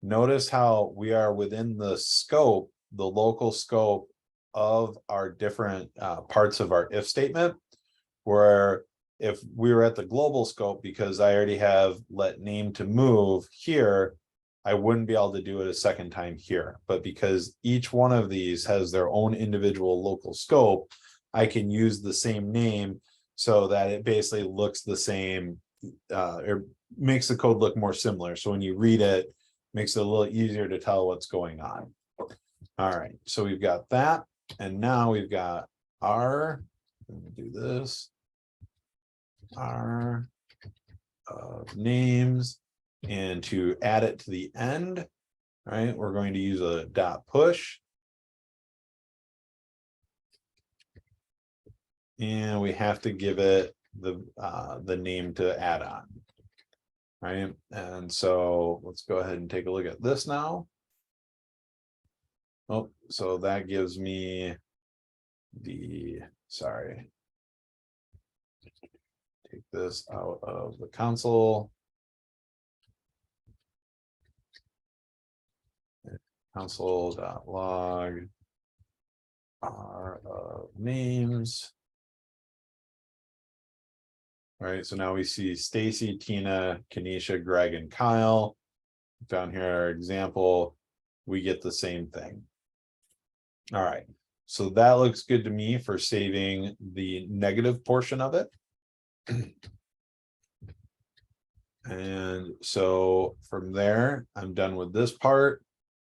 Notice how we are within the scope, the local scope of our different parts of our if statement, where if we were at the global scope, because I already have let name to move here, I wouldn't be able to do it a second time here. But because each one of these has their own individual local scope, I can use the same name so that it basically looks the same, or makes the code look more similar. So when you read it, it makes it a little easier to tell what's going on. All right, so we've got that. And now we've got our, let me do this, our names, and to add it to the end, right, we're going to use a .push. And we have to give it the name to add on, right? And so let's go ahead and take a look at this now. Oh, so that gives me the, sorry. Take this out of the console. Console.log R of names. All right, so now we see Stacy, Tina, Kenesha, Greg, and Kyle. Down here, our example, we get the same thing. All right, so that looks good to me for saving the negative portion of it. And so from there, I'm done with this part.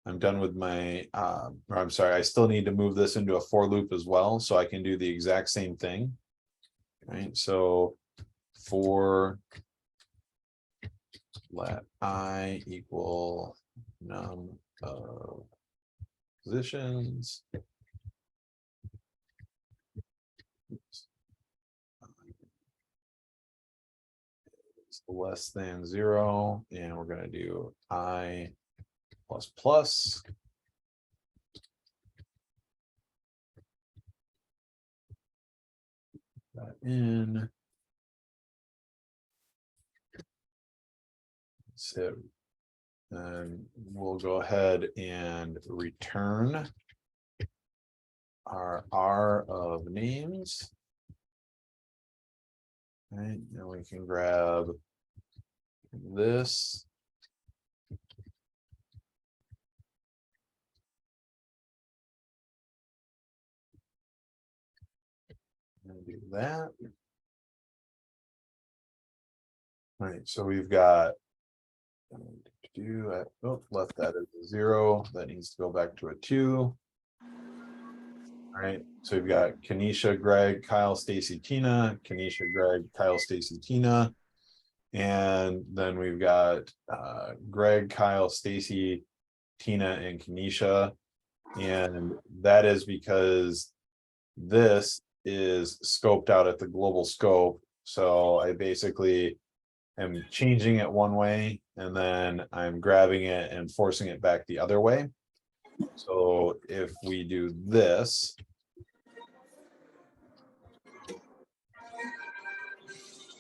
I'm done with my, or I'm sorry, I still need to move this into a for loop as well, so I can do the exact same thing. Right, so for let I equal num of positions less than 0, and we're going to do I plus plus. That in. So and we'll go ahead and return our R of names. Right, and we can grab this. And do that. All right, so we've got left that as a 0. That needs to go back to a 2. All right, so we've got Kanisha, Greg, Kyle, Stacy, Tina, Kanisha, Greg, Kyle, Stacy, Tina. And then we've got Greg, Kyle, Stacy, Tina, and Kanisha. And that is because this is scoped out at the global scope. So I basically am changing it one way, and then I'm grabbing it and forcing it back the other way. So if we do this,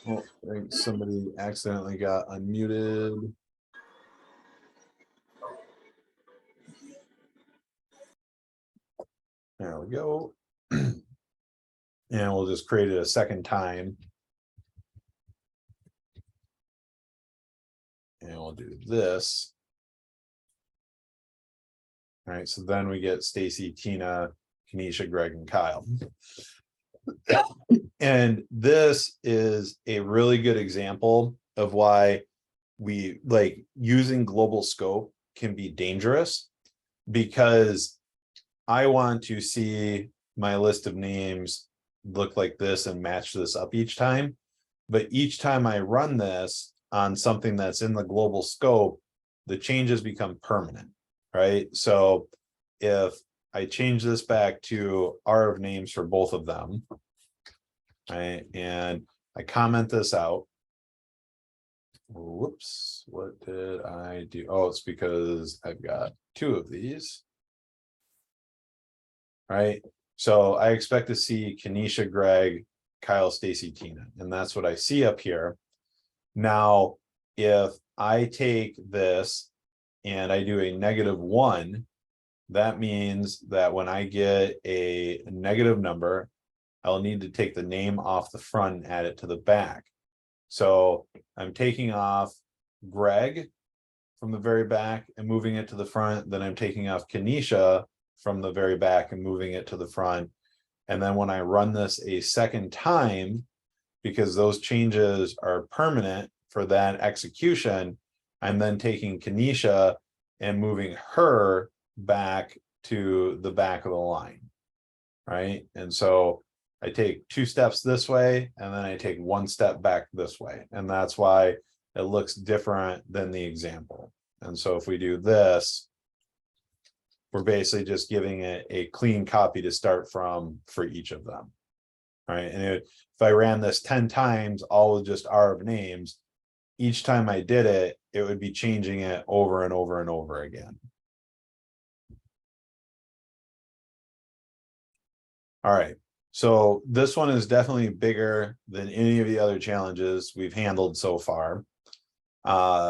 oh, I think somebody accidentally got unmuted. There we go. And we'll just create it a second time. And we'll do this. All right, so then we get Stacy, Tina, Kanisha, Greg, and Kyle. And this is a really good example of why we like using global scope can be dangerous, because I want to see my list of names look like this and match this up each time. But each time I run this on something that's in the global scope, the changes become permanent, right? So if I change this back to R of names for both of them, right, and I comment this out. Whoops, what did I do? Oh, it's because I've got 2 of these. Right, so I expect to see Kanisha, Greg, Kyle, Stacy, Tina, and that's what I see up here. Now, if I take this and I do a -1, that means that when I get a negative number, I'll need to take the name off the front and add it to the back. So I'm taking off Greg from the very back and moving it to the front. Then I'm taking off Kanisha from the very back and moving it to the front. And then when I run this a second time, because those changes are permanent for that execution, I'm then taking Kanisha and moving her back to the back of the line, right? And so I take 2 steps this way, and then I take 1 step back this way. And that's why it looks different than the example. And so if we do this, we're basically just giving it a clean copy to start from for each of them, right? And if I ran this 10 times, all with just R of names, each time I did it, it would be changing it over and over and over again. All right, so this one is definitely bigger than any of the other challenges we've handled so far.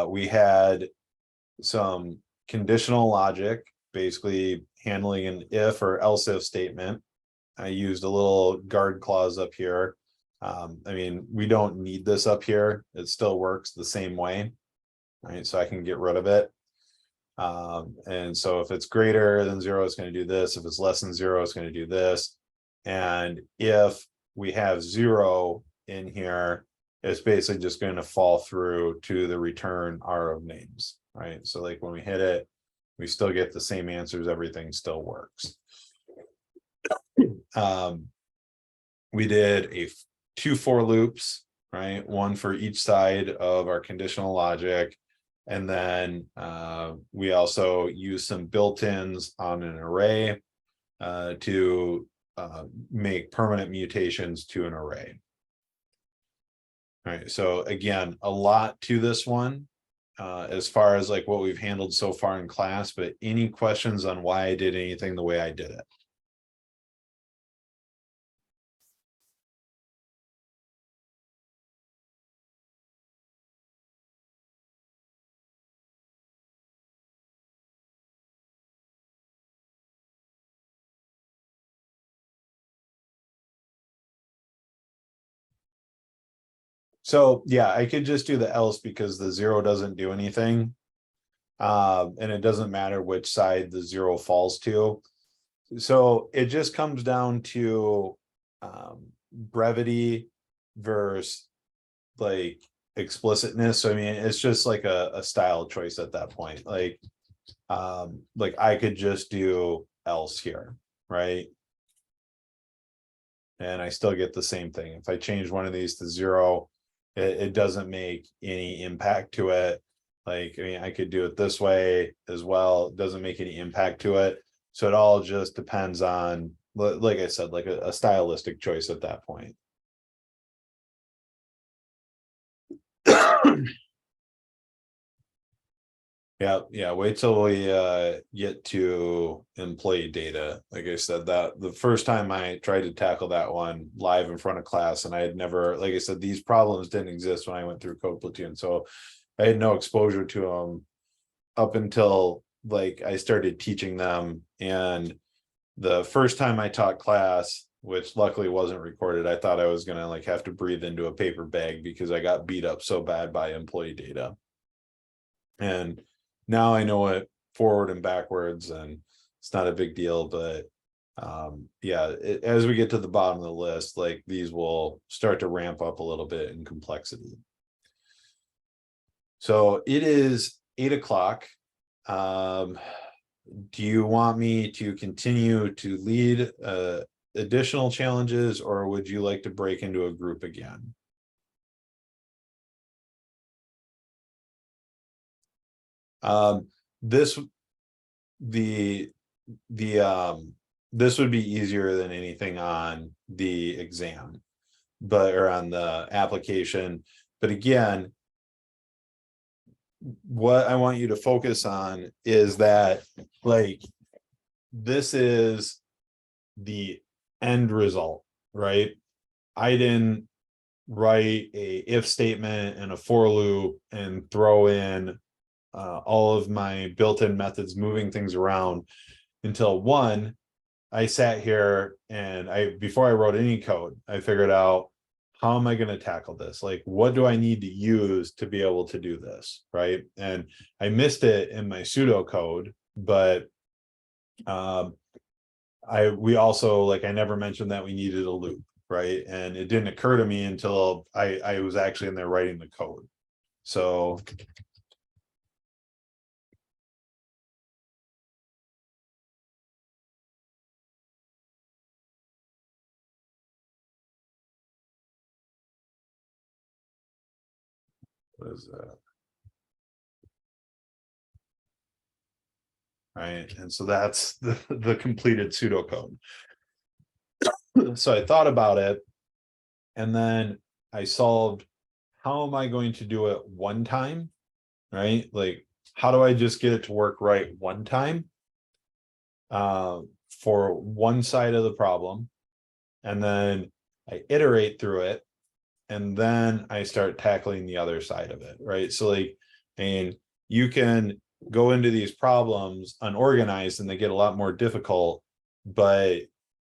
We had some conditional logic, basically handling an if or else if statement. I used a little guard clause up here. I mean, we don't need this up here. It still works the same way, right? So I can get rid of it. And so if it's greater than 0, it's going to do this. If it's less than 0, it's going to do this. And if we have 0 in here, it's basically just going to fall through to the return R of names, right? So like when we hit it, we still get the same answers. Everything still works. We did 2 for loops, right? 1 for each side of our conditional logic. And then we also use some built-ins on an array to make permanent mutations to an array. All right, so again, a lot to this one as far as like what we've handled so far in class, but any questions on why I did anything the way I did it? So yeah, I could just do the else because the 0 doesn't do anything. And it doesn't matter which side the 0 falls to. So it just comes down to brevity versus like explicitness. So I mean, it's just like a style choice at that point. Like I could just do else here, right? And I still get the same thing. If I change one of these to 0, it doesn't make any impact to it. Like, I mean, I could do it this way as well. It doesn't make any impact to it. So it all just depends on, like I said, like a stylistic choice at that point. Yeah, wait till we get to employee data. Like I said, that the first time I tried to tackle that one live in front of class, and I had never, like I said, these problems didn't exist when I went through Code Platoon. So I had no exposure to them up until like I started teaching them. And the first time I taught class, which luckily wasn't recorded, I thought I was gonna like have to breathe into a paper bag because I got beat up so bad by employee data. And now I know it forward and backwards, and it's not a big deal. But yeah, as we get to the bottom of the list, like these will start to ramp up a little bit in complexity. So it is 8 o'clock. Do you want me to continue to lead additional challenges, or would you like to break into a group again? This the this would be easier than anything on the exam, or on the application. But again, what I want you to focus on is that like this is the end result, right? I didn't write a if statement and a for loop and throw in all of my built-in methods moving things around until I sat here and before I wrote any code, I figured out, how am I going to tackle this? Like, what do I need to use to be able to do this? Right. And I missed it in my pseudocode, but we also, like, I never mentioned that we needed a loop, right? And it didn't occur to me until I was actually in there writing the code. So what is that? Right. And so that's the completed pseudocode. So I thought about it, and then I solved, how am I going to do it one time? Right? Like, how do I just get it to work right one time for one side of the problem? And then I iterate through it, and then I start tackling the other side of it, right? So like, and you can go into these problems unorganized and they get a lot more difficult. But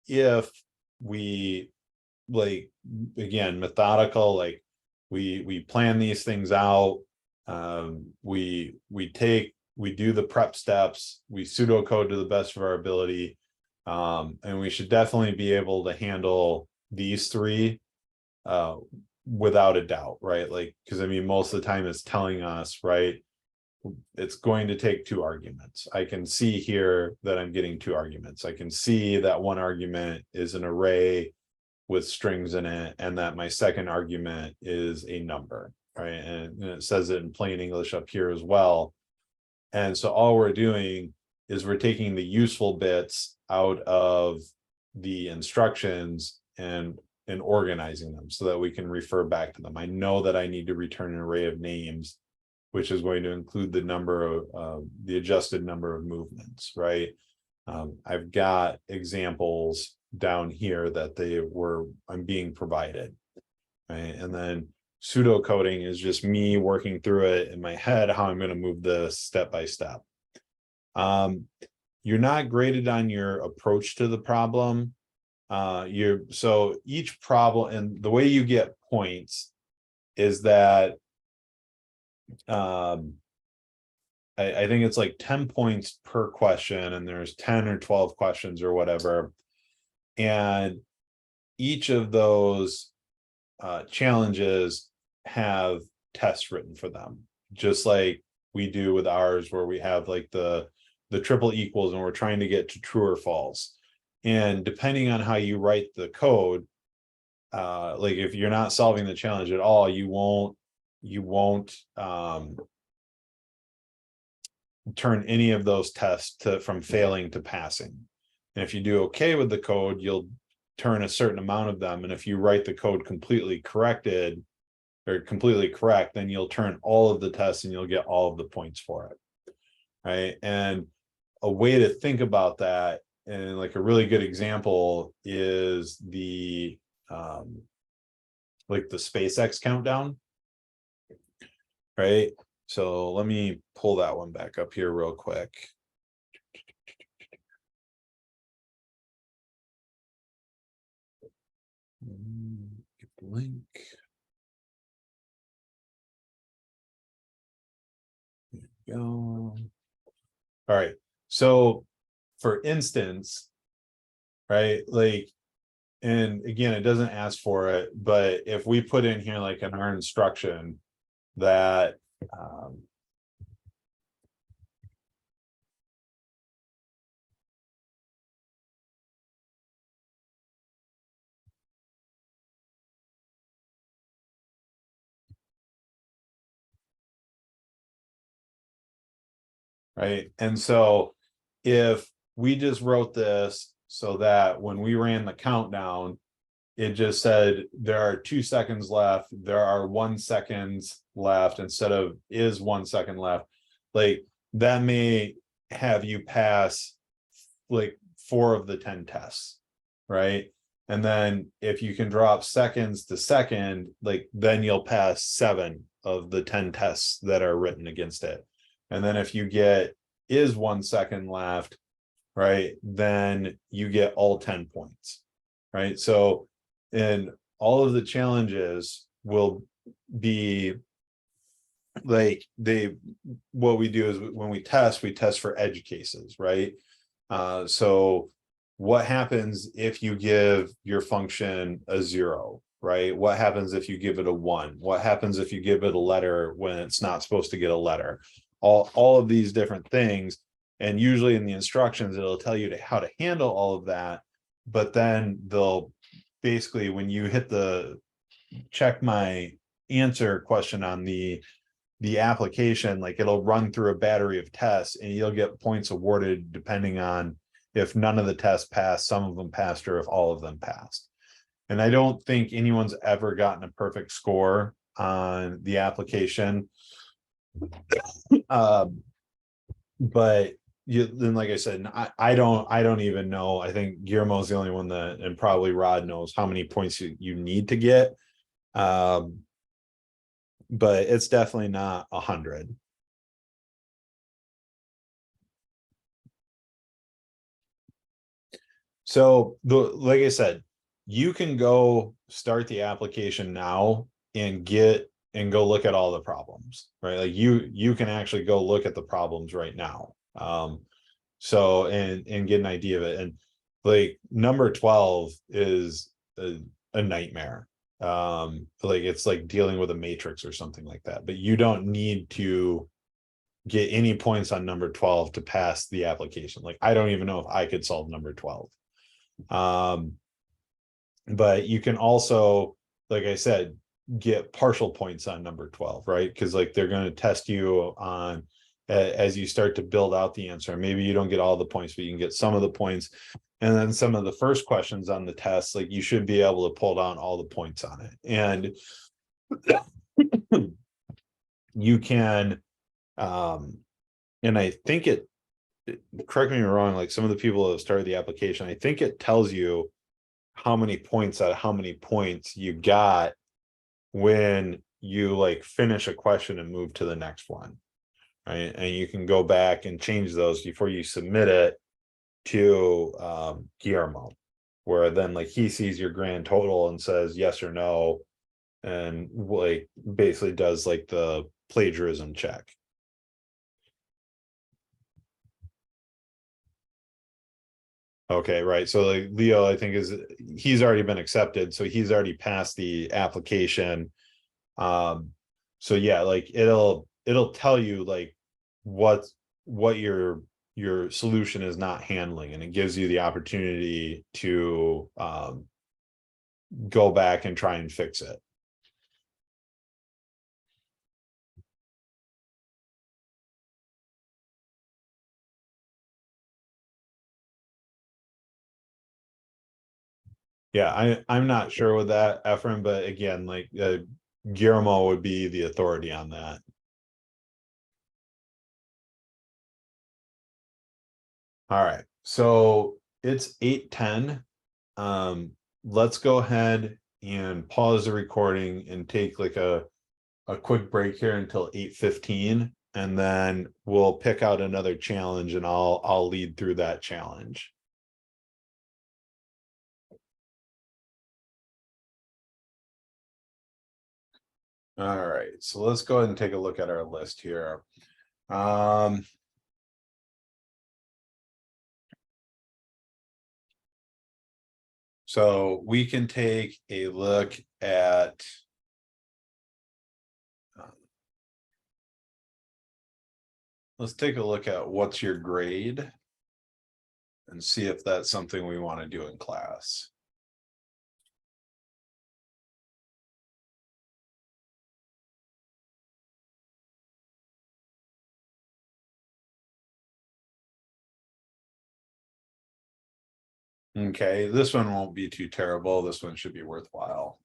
if we, like, again, methodical, like we plan these things out, we do the prep steps, we pseudocode to the best of our ability, and we should definitely be able to handle these three without a doubt, right? Like, because I mean, most of the time it's telling us, right, it's going to take 2 arguments. I can see here that I'm getting 2 arguments. I can see that one argument is an array with strings in it, and that my second argument is a number, right? And it says it in plain English up here as well. And so all we're doing is we're taking the useful bits out of the instructions and and organizing them so that we can refer back to them. I know that I need to return an array of names, which is going to include the number of the adjusted number of movements, right? I've got examples down here that I'm being provided, right? And then pseudocoding is just me working through it in my head, how I'm going to move this step by step. You're not graded on your approach to the problem. So each problem, and the way you get points is that I think it's like 10 points per question, and there's 10 or 12 questions or whatever. And each of those challenges have tests written for them, just like we do with ours, where we have like the triple equals and we're trying to get to true or false. And depending on how you write the code, like if you're not solving the challenge at all, you won't turn any of those tests from failing to passing. And if you do okay with the code, you'll turn a certain amount of them. And if you write the code completely corrected or completely correct, then you'll turn all of the tests and you'll get all of the points for it. Right. And a way to think about that, and like a really good example, is the like the SpaceX countdown. Right. So let me pull that one back up here real quick. Get the link. There we go. All right. So for instance, right, like, and again, it doesn't ask for it, but if we put in here like in our instruction that right, and so if we just wrote this so that when we ran the countdown, it just said there are 2 seconds left, there are 1 second left instead of is 1 second left, like that may have you pass like 4 of the 10 tests, right? And then if you can drop seconds to second, like then you'll pass 7 of the 10 tests that are written against it. And then if you get is 1 second left, right, then you get all 10 points, right? So, and all of the challenges will be like what we do is when we test for edge cases, right? So what happens if you give your function a 0, right? What happens if you give it a 1? What happens if you give it a letter when it's not supposed to get a letter? All of these different things. And usually in the instructions, it'll tell you how to handle all of that. But then they'll basically, when you hit the check my answer question on the application, like it'll run through a battery of tests and you'll get points awarded depending on if none of the tests passed, some of them passed, or if all of them passed. And I don't think anyone's ever gotten a perfect score on the application. But then, like I said, I don't even know. I think Guillermo's the only one that, and probably Rod knows how many points you need to get. But it's definitely not 100. So like I said, you can go start the application now and go look at all the problems, right? Like you can actually go look at the problems right now. So and get an idea of it. And like number 12 is a nightmare. Like it's like dealing with a matrix or something like that, but you don't need to get any points on number 12 to pass the application. Like I don't even know if I could solve number 12. But you can also, like I said, get partial points on number 12, right? Because like they're going to test you on as you start to build out the answer. Maybe you don't get all the points, but you can get some of the points. And then some of the first questions on the test, like you should be able to pull down all the points on it. And you can, and I think correct me if I'm wrong, like some of the people that have started the application, I think it tells you how many points out of how many points you got when you like finish a question and move to the next one, right? And you can go back and change those before you submit it to Guillermo, where then like he sees your grand total and says yes or no, and like basically does like the plagiarism check. Okay, right. So like Leo, I think he's already been accepted, so he's already passed the application. So yeah, like it'll tell you like what your solution is not handling, and it gives you the opportunity to go back and try and fix it. Yeah, I'm not sure with that, Ephraim, but again, like Guillermo would be the authority on that. All right, so it's 8:10. Let's go ahead and pause the recording and take like a quick break here until 8:15, and then we'll pick out another challenge and I'll lead through that challenge. All right, so let's go ahead and take a look at our list here. So we can take a look at let's take a look at what's your grade and see if that's something we want to do in class. Okay, this one won't be too terrible. This one should be worthwhile.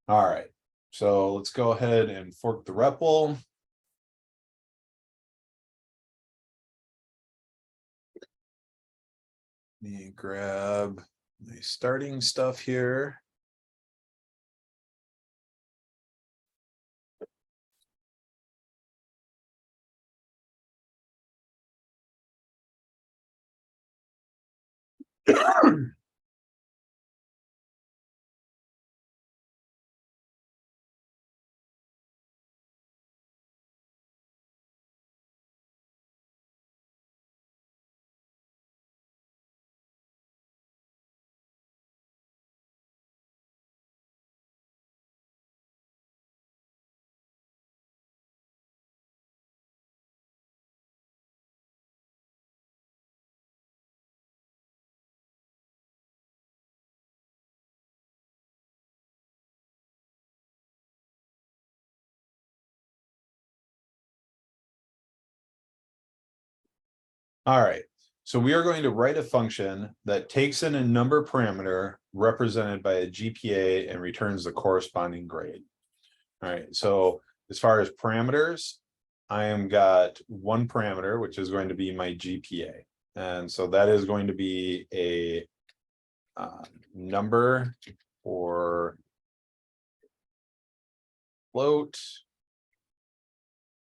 All right, so let's go ahead and fork the REPL. Let me grab my starting stuff here. All right, so we are going to write a function that takes in a number parameter represented by a GPA and returns the corresponding grade. All right, so as far as parameters, I am got one parameter, which is going to be my GPA. And so that is going to be a number or float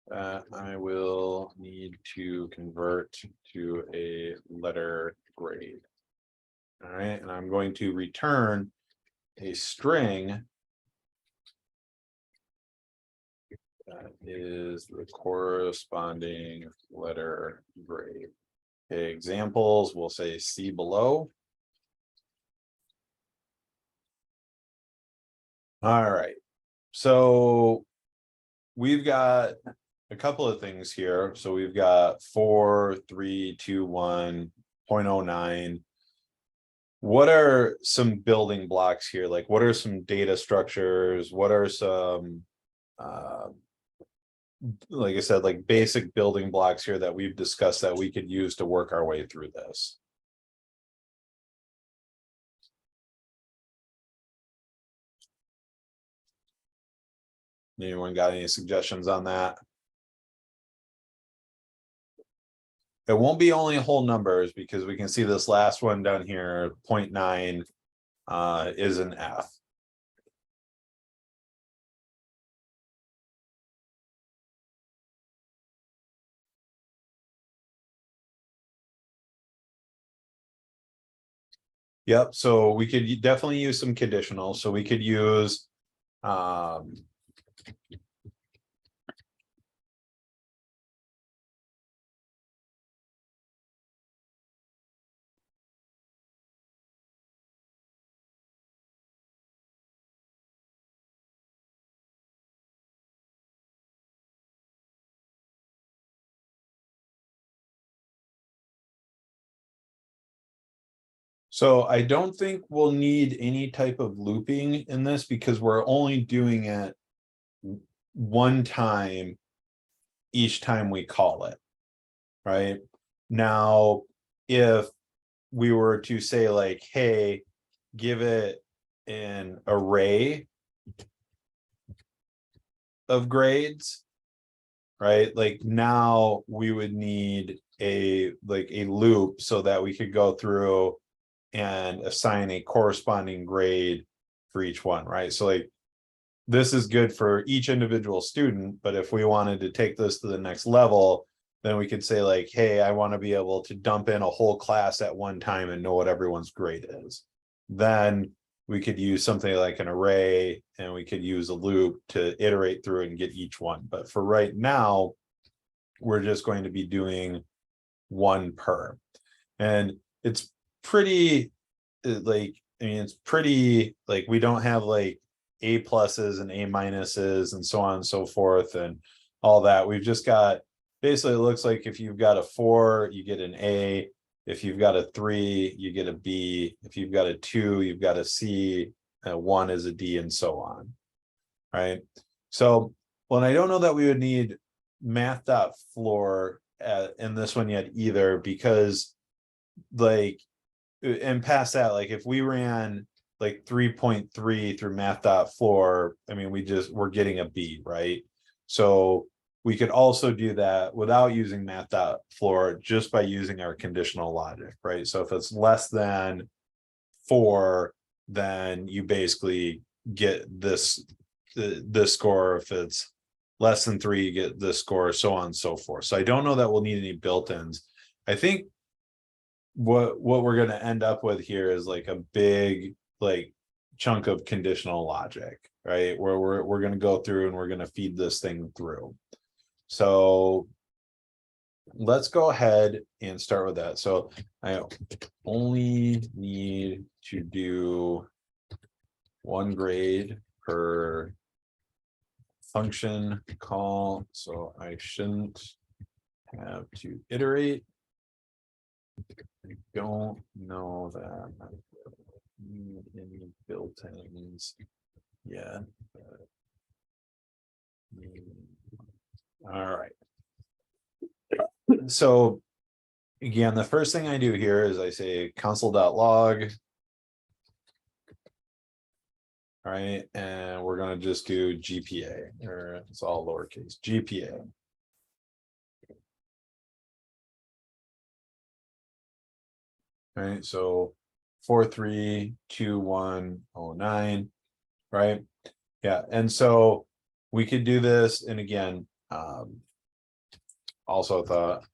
that I will need to convert to a letter grade. All right, and I'm going to return a string that is the corresponding letter grade. Okay, examples, we'll say see below. All right, so we've got a couple of things here. So we've got 4, 3, 2, 1.09. What are some building blocks here? Like, what are some data structures? What are some, like I said, like basic building blocks here that we've discussed that we could use to work our way through this? Anyone got any suggestions on that? It won't be only whole numbers because we can see this last one down here, 0.9 is an F. Yep, so we could definitely use some conditional. So we could use so I don't think we'll need any type of looping in this because we're only doing it one time each time we call it, right? Now, if we were to say like, hey, give it an array of grades, right? Like now we would need a loop so that we could go through and assign a corresponding grade for each one, right? So like this is good for each individual student, but if we wanted to take this to the next level, then we could say like, hey, I want to be able to dump in a whole class at one time and know what everyone's grade is. Then we could use something like an array and we could use a loop to iterate through and get each one. But for right now, we're just going to be doing one per. And it's pretty like, I mean, it's pretty like we don't have like A pluses and A minuses and so on and so forth and all that. We've just got basically it looks like if you've got a 4, you get an A. If you've got a 3, you get a B. If you've got a 2, you've got a C. 1 is a D, and so on. Right. So, well, I don't know that we would need math.floor in this one yet either, because like and past that, like if we ran like 3.3 through math.floor, I mean, we're getting a B, right? So we could also do that without using math.floor, just by using our conditional logic, right? So if it's less than 4, then you basically get this score. If it's less than 3, you get this score, so on and so forth. So I don't know that we'll need any built-ins. I think what we're going to end up with here is like a big like chunk of conditional logic, right? Where we're going to go through and we're going to feed this thing through. So let's go ahead and start with that. So I only need to do one grade per function call, so I shouldn't have to iterate. I don't know that I need any built-ins yet. All right. So again, the first thing I do here is I say console.log. All right, and we're going to just do GPA, or it's all lowercase, GPA. All right, so 432109, right? Yeah, and so we could do this, and again, also thought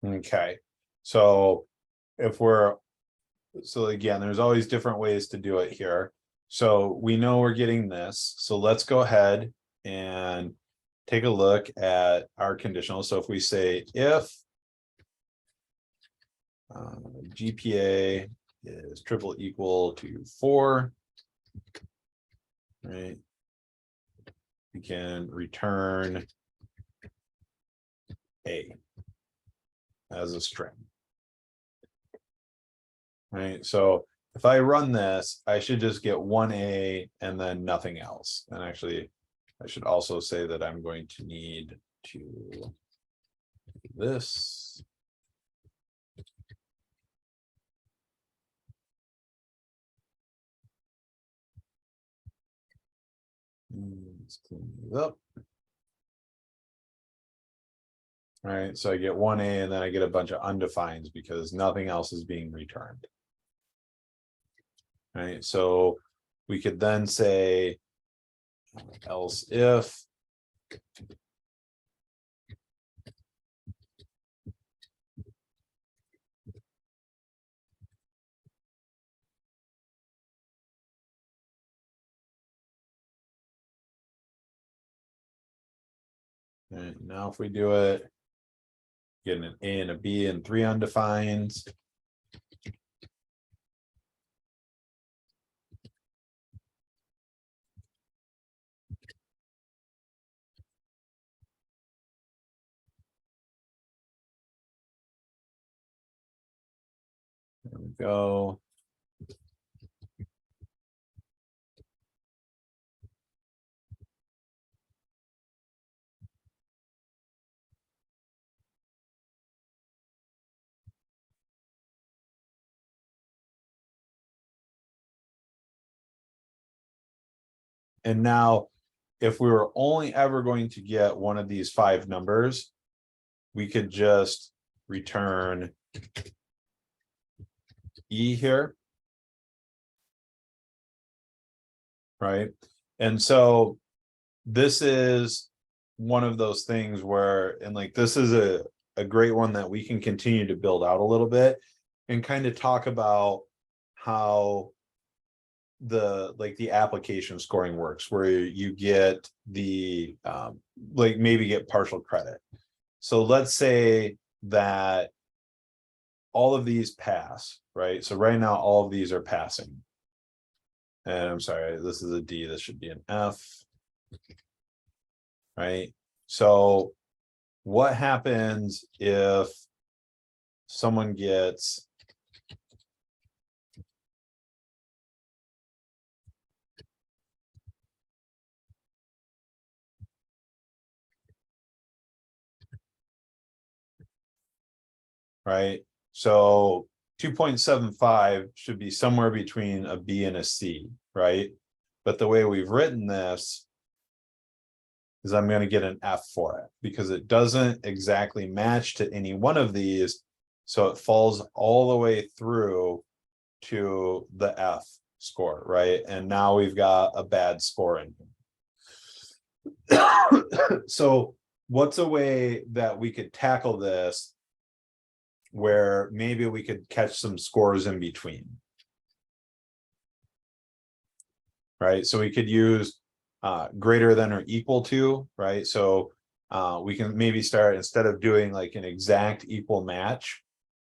okay. So if we're So again, there's always different ways to do it here. So we know we're getting this. So let's go ahead and take a look at our conditional. So if we say if GPA is triple equal to 4, right? We can return A as a string. Right, so if I run this, I should just get 1A and then nothing else. And actually, I should also say that I'm going to need to do this. Let's clean it up. All right, so I get 1A and then I get a bunch of undefineds because nothing else is being returned. All right, so we could then say else if and now if we do it, getting an A and a B and 3 undefineds. There we go. And now, if we were only ever going to get one of these 5 numbers, we could just return E here. Right. And so this is one of those things where, and like, this is a great one that we can continue to build out a little bit and kind of talk about how the application scoring works, where you get the like maybe get partial credit. So let's say that all of these pass, right? So right now all of these are passing. And I'm sorry, this is a D, this should be an F. Right? So what happens if someone gets right? So 2.75 should be somewhere between a B and a C, right? But the way we've written this is I'm going to get an F for it because it doesn't exactly match to any one of these. So it falls all the way through to the F score, right? And now we've got a bad score in here. So what's a way that we could tackle this where maybe we could catch some scores in between? Right, so we could use greater than or equal to, right? So we can maybe start, instead of doing like an exact equal match,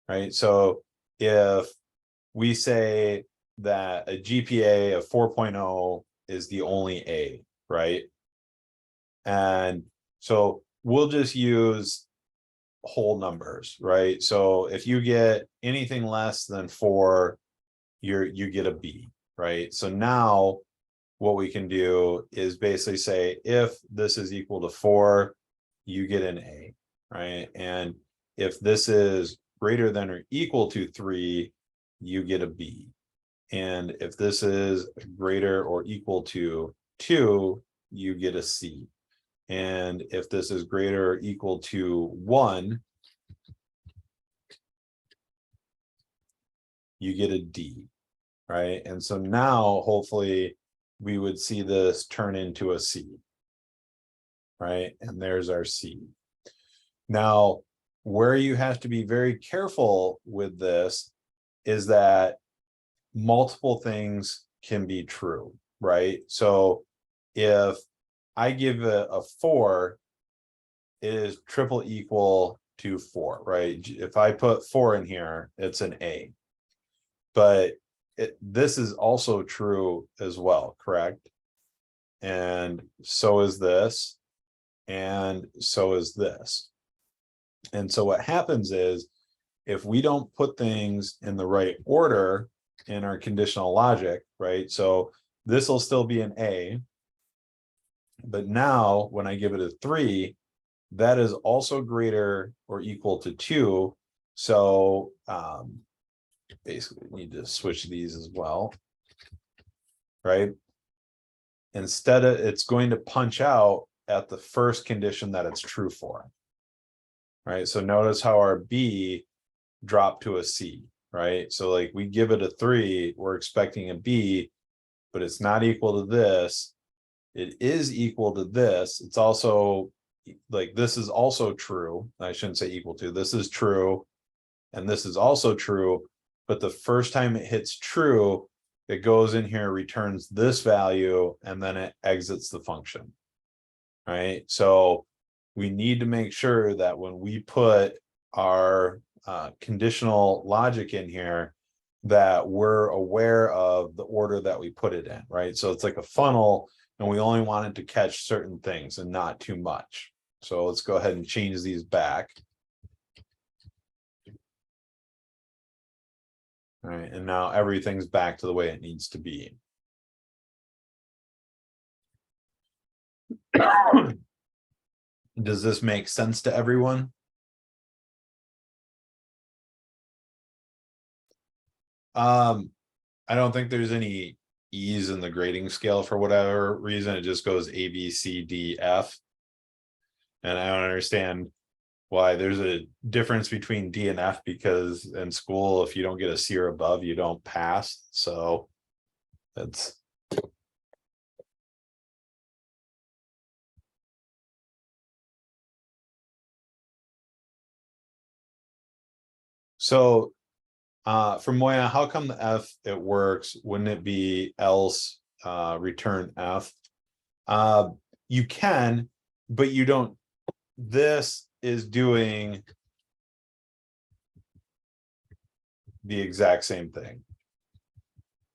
right? So if we say that a GPA of 4.0 is the only A, right? And so we'll just use whole numbers, right? So if you get anything less than 4, you get a B, right? So now what we can do is basically say, if this is equal to 4, you get an A, right? And if this is greater than or equal to 3, you get a B. And if this is greater or equal to 2, you get a C. And if this is greater or equal to 1, you get a D, right? And so now hopefully we would see this turn into a C, right? And there's our C. Now, where you have to be very careful with this is that multiple things can be true, right? So if I give a 4, it is triple equal to 4, right? If I put 4 in here, it's an A. But this is also true as well, correct? And so is this, and so is this. And so what happens is, if we don't put things in the right order in our conditional logic, right? So this will still be an A, but now when I give it a 3, that is also greater or equal to 2. So basically we need to switch these as well, right? Instead of, it's going to punch out at the first condition that it's true for, right? So notice how our B dropped to a C, right? So like we give it a 3, we're expecting a B, but it's not equal to this. It is equal to this. It's also like, this is also true. I shouldn't say equal to, this is true. And this is also true. But the first time it hits true, it goes in here, returns this value, and then it exits the function. Right. So we need to make sure that when we put our conditional logic in here, that we're aware of the order that we put it in, right? So it's like a funnel, and we only want it to catch certain things and not too much. So let's go ahead and change these back. All right, and now everything's back to the way it needs to be. Does this make sense to everyone? I don't think there's any E's in the grading scale for whatever reason. It just goes A, B, C, D, F. And I don't understand why there's a difference between D and F, because in school, if you don't get a C or above, you don't pass. So that's. So for Moya, how come the F, it works? Wouldn't it be else return F? You can, but you don't. This is doing the exact same thing,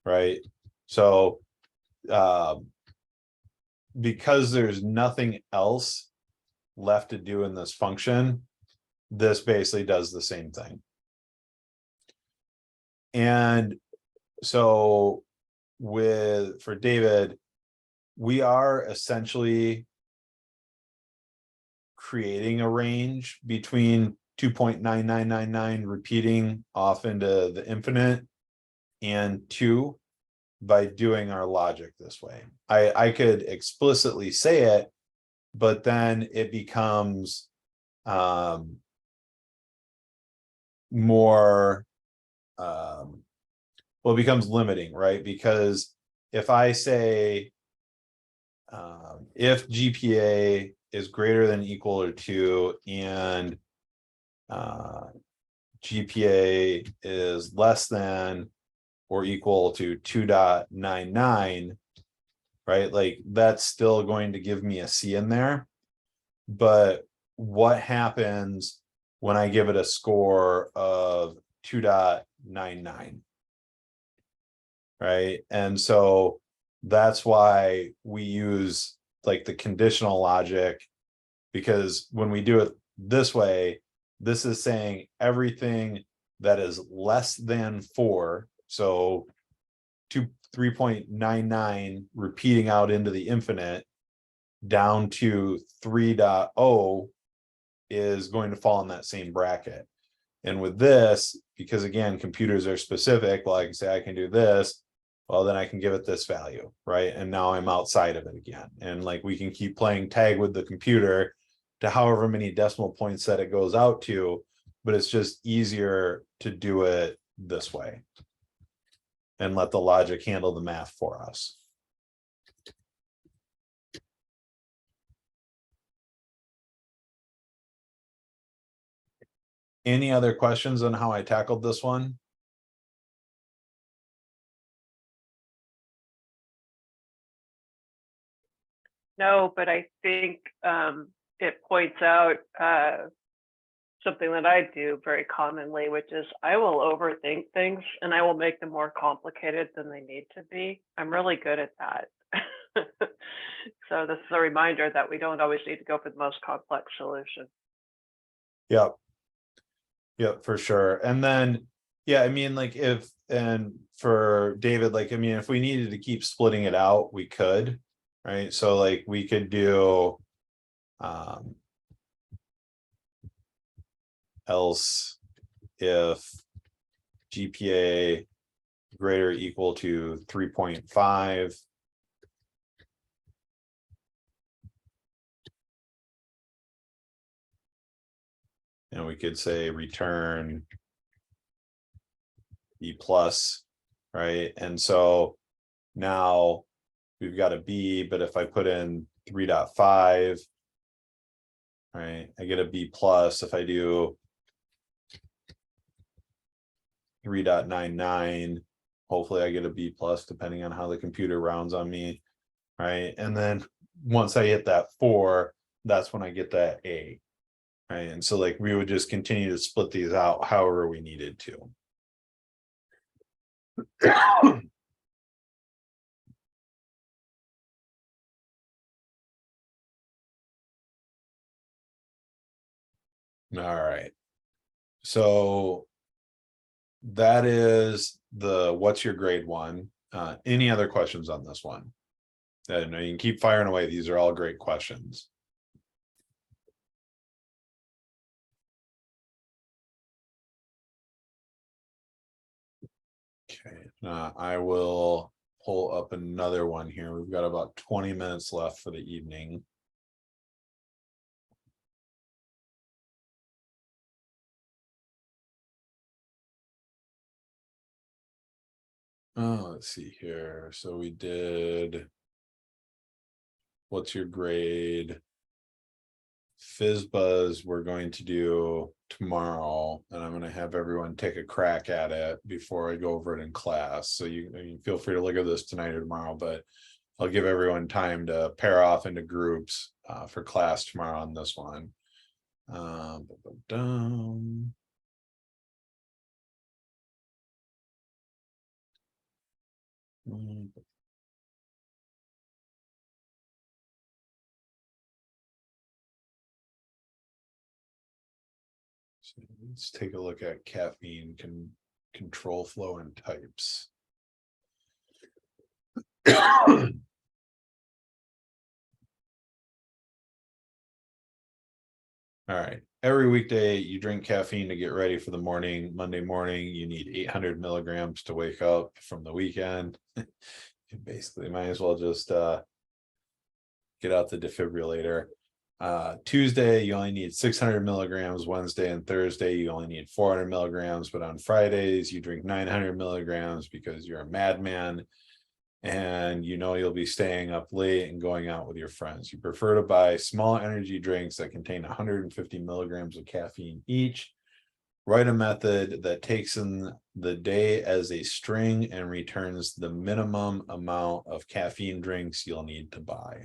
right? So because there's nothing else left to do in this function, this basically does the same thing. And so for David, we are essentially creating a range between 2.9999 repeating off into the infinite and 2 by doing our logic this way. I could explicitly say it, but then it becomes more well, it becomes limiting, right? Because if I say if GPA is greater than equal to 2 and GPA is less than or equal to 2.99, right? Like that's still going to give me a C in there. But what happens when I give it a score of 2.99? Right. And so that's why we use like the conditional logic, because when we do it this way, this is saying everything that is less than 4. So 3.99 repeating out into the infinite down to 3.0 is going to fall in that same bracket. And with this, because again, computers are specific, well, I can say I can do this, well, then I can give it this value, right? And now I'm outside of it again. And like we can keep playing tag with the computer to however many decimal points that it goes out to, but it's just easier to do it this way and let the logic handle the math for us. Any other questions on how I tackled this one? No, but I think it points out something that I do very commonly, which is I will overthink things and I will make them more complicated than they need to be. I'm really good at that. So this is a reminder that we don't always need to go for the most complex solution. Yep. Yep, for sure. And then, yeah, I mean, like and for David, like, I mean, if we needed to keep splitting it out, we could, right? So like we could do else if GPA greater or equal to 3.5. And we could say return B plus, right? And so now we've got a B, but if I put in 3.5, right, I get a B plus. If I do 3.99, hopefully I get a B plus, depending on how the computer rounds on me, right? And then once I hit that 4, that's when I get that A, right? And so like we would just continue to split these out however we needed to. All right. So that is the what's your grade one. Any other questions on this one? I know you can keep firing away. These are all great questions. Okay, I will pull up another one here. We've got about 20 minutes left for the evening. Oh, let's see here. So we did what's your grade? FizzBuzz we're going to do tomorrow, and I'm going to have everyone take a crack at it before I go over it in class. So you feel free to look at this tonight or tomorrow, but I'll give everyone time to pair off into groups for class tomorrow on this one. So let's take a look at caffeine control flow and types. All right. Every weekday you drink caffeine to get ready for the morning. Monday morning, you need 800 milligrams to wake up from the weekend. You basically might as well just get out the defibrillator. Tuesday, you only need 600 milligrams. Wednesday and Thursday, you only need 400 milligrams. But on Fridays, you drink 900 milligrams because you're a madman. And you know you'll be staying up late and going out with your friends. You prefer to buy small energy drinks that contain 150 milligrams of caffeine each. Write a method that takes in the day as a string and returns the minimum amount of caffeine drinks you'll need to buy.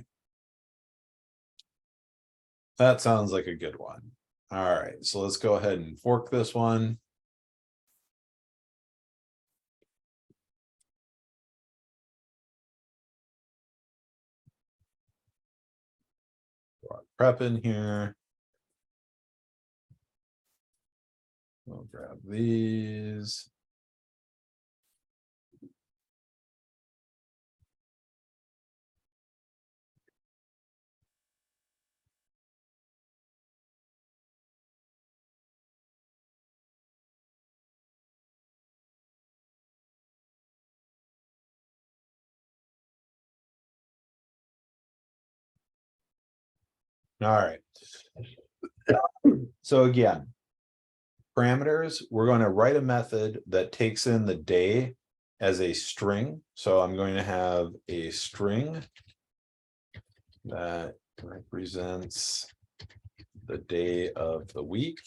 That sounds like a good one. All right, so let's go ahead and fork this one. Prep in here. We'll grab these. All right. So again, parameters, we're going to write a method that takes in the day as a string. So I'm going to have a string that represents the day of the week.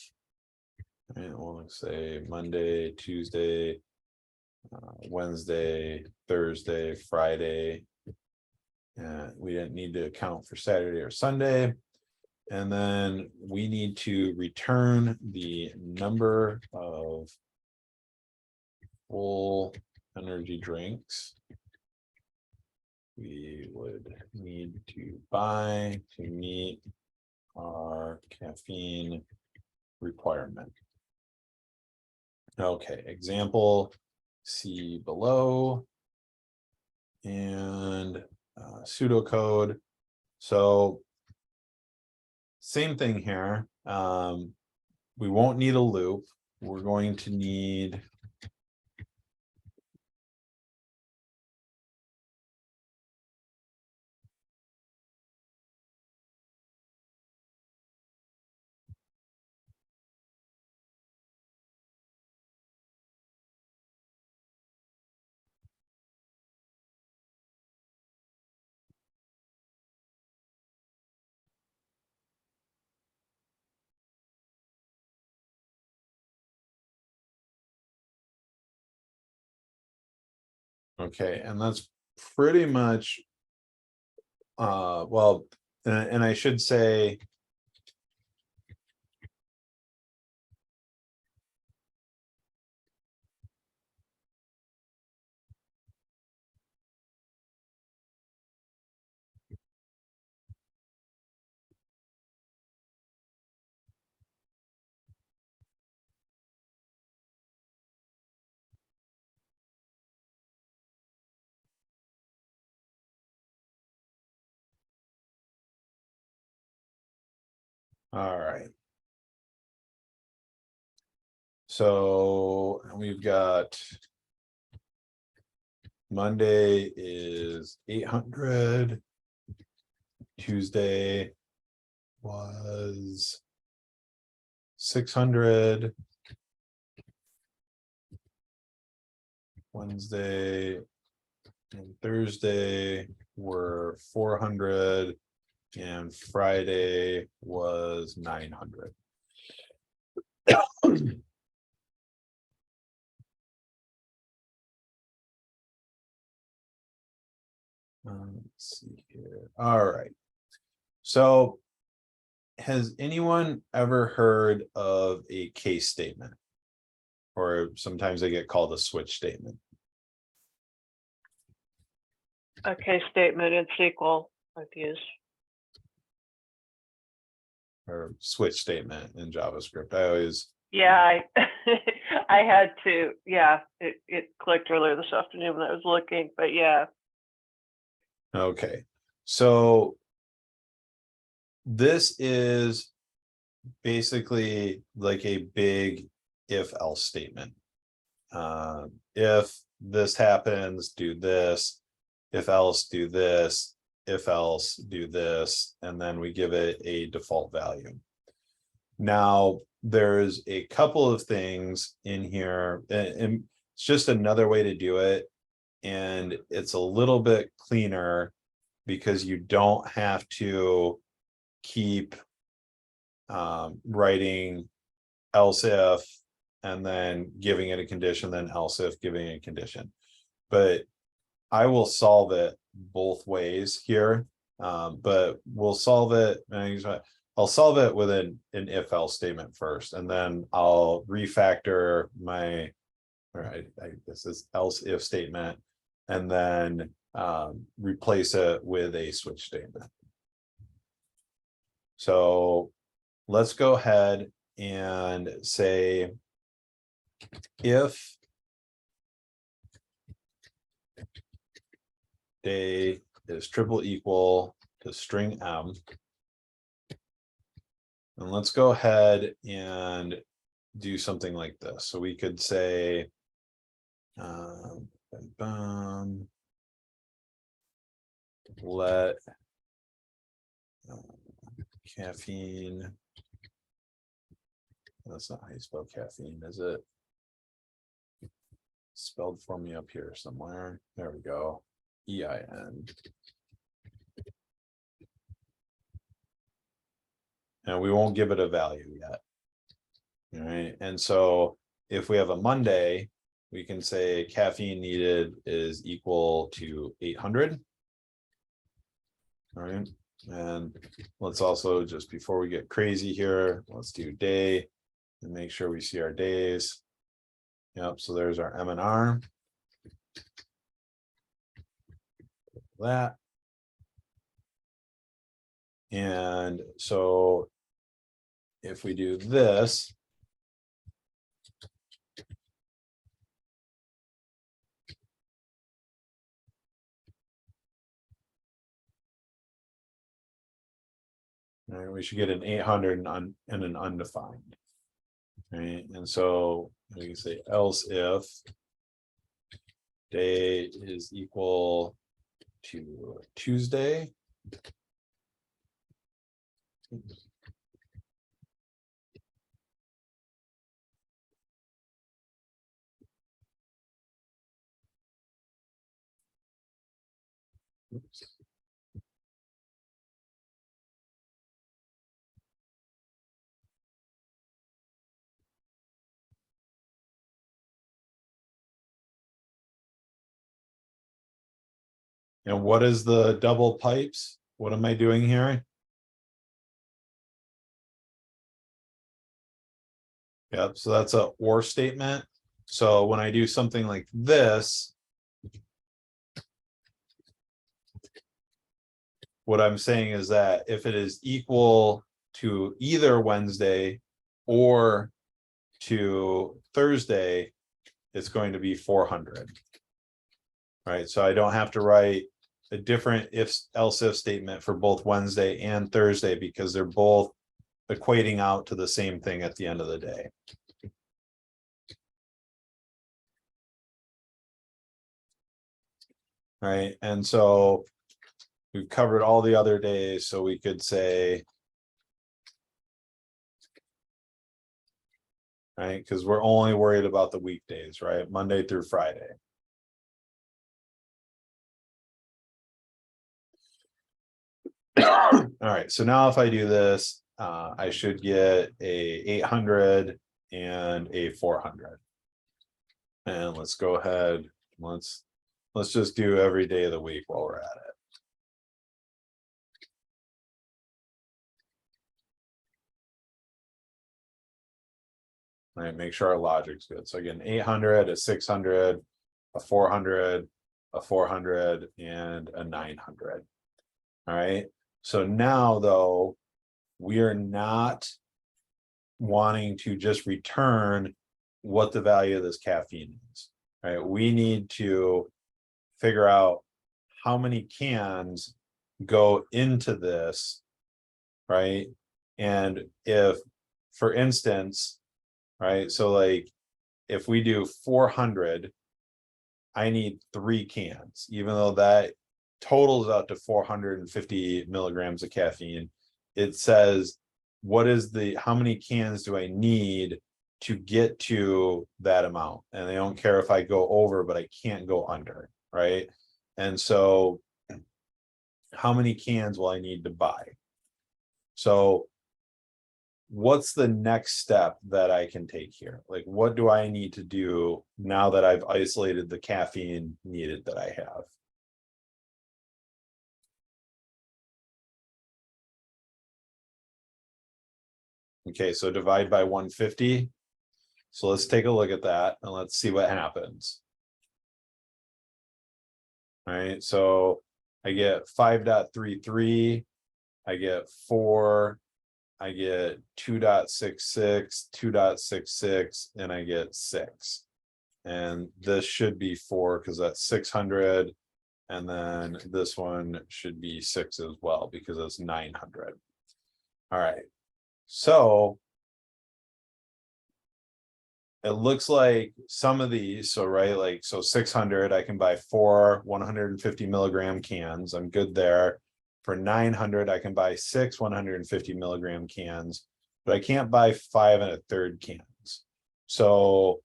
And we'll say Monday, Tuesday, Wednesday, Thursday, Friday, We didn't need to account for Saturday or Sunday. And then we need to return the number of full energy drinks we would need to buy to meet our caffeine requirement. Okay, example, see below, and pseudocode. So same thing here. We won't need a loop. We're going to need okay, and that's pretty much well, and I should say all right. So we've got Monday is 800. Tuesday was 600. Wednesday and Thursday were 400. And Friday was 900. Let's see here. All right. So has anyone ever heard of a case statement? Or sometimes they get called a switch statement. A case statement in SQL I've used. Or switch statement in JavaScript. I always. Yeah, I had to, yeah, it clicked earlier this afternoon when I was looking, but yeah. Okay, so this is basically like a big if else statement. If this happens, do this. If else, do this. If else, do this. And then we give it a default value. Now, there's a couple of things in here, and it's just another way to do it. And it's a little bit cleaner because you don't have to keep writing else if and then giving it a condition, then else if giving a condition. But I will solve it both ways here, but we'll solve it. I'll solve it with an if else statement first, and then I'll refactor my, all right, this is else if statement, and then replace it with a switch statement. So let's go ahead and say if day is triple equal to string m, and let's go ahead and do something like this. So we could say let caffeine, that's not how you spell caffeine, is it? Spelled for me up here somewhere. There we go. EIN. And we won't give it a value yet. All right. And so if we have a Monday, we can say caffeine needed is equal to 800. All right, and let's also, just before we get crazy here, let's do day and make sure we see our days. Yep, so there's our M&R. That. And so if we do this, right, we should get an 800 and an undefined. Right, and so we can say else if day is equal to Tuesday. Oops. And what is the double pipes? What am I doing here? Yep, so that's a or statement. So when I do something like this, what I'm saying is that if it is equal to either Wednesday or to Thursday, it's going to be 400. Right, so I don't have to write a different else if statement for both Wednesday and Thursday because they're both equating out to the same thing at the end of the day. Right, and so we've covered all the other days, so we could say, right, because we're only worried about the weekdays, right? Monday through Friday. All right, so now if I do this, I should get a 800 and a 400. And let's go ahead, let's just do every day of the week while we're at it. All right, make sure our logic's good. So again, 800, a 600, a 400, a 400, and a 900. All right, so now though, we are not wanting to just return what the value of this caffeine is. Right, we need to figure out how many cans go into this, right? And if, for instance, right, so like if we do 400, I need 3 cans, even though that totals out to 450 milligrams of caffeine. It says, what is how many cans do I need to get to that amount? And they don't care if I go over, but I can't go under, right? And so how many cans will I need to buy? So what's the next step that I can take here? Like, what do I need to do now that I've isolated the caffeine needed that I have? Okay, so divide by 150. So let's take a look at that and let's see what happens. All right, so I get 5.33, I get 4, I get 2.66, 2.66, and I get 6. And this should be 4 because that's 600. And then this one should be 6 as well because it's 900. All right, so it looks like some of these, so right, like, so 600, I can buy 4 150 milligram cans. I'm good there. For 900, I can buy 6 150 milligram cans, but I can't buy 5 1/3 cans. So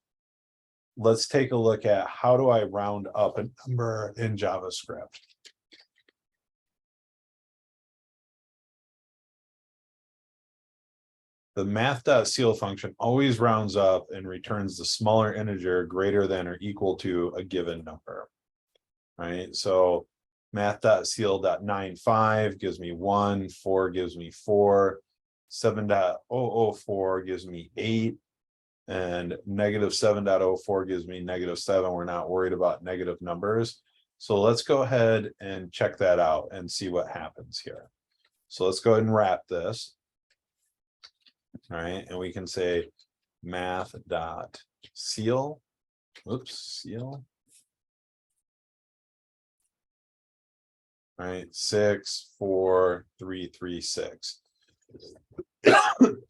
let's take a look at how do I round up a number in JavaScript. The math.ceil function always rounds up and returns the smaller integer greater than or equal to a given number. Right, so math.seal.95 gives me 1, 4 gives me 4, 7.004 gives me 8, and negative 7.04 gives me negative 7. We're not worried about negative numbers. So let's go ahead and check that out and see what happens here. So let's go ahead and wrap this. All right, and we can say math.seal, seal. All right, 6, 4, 3, 3, 6.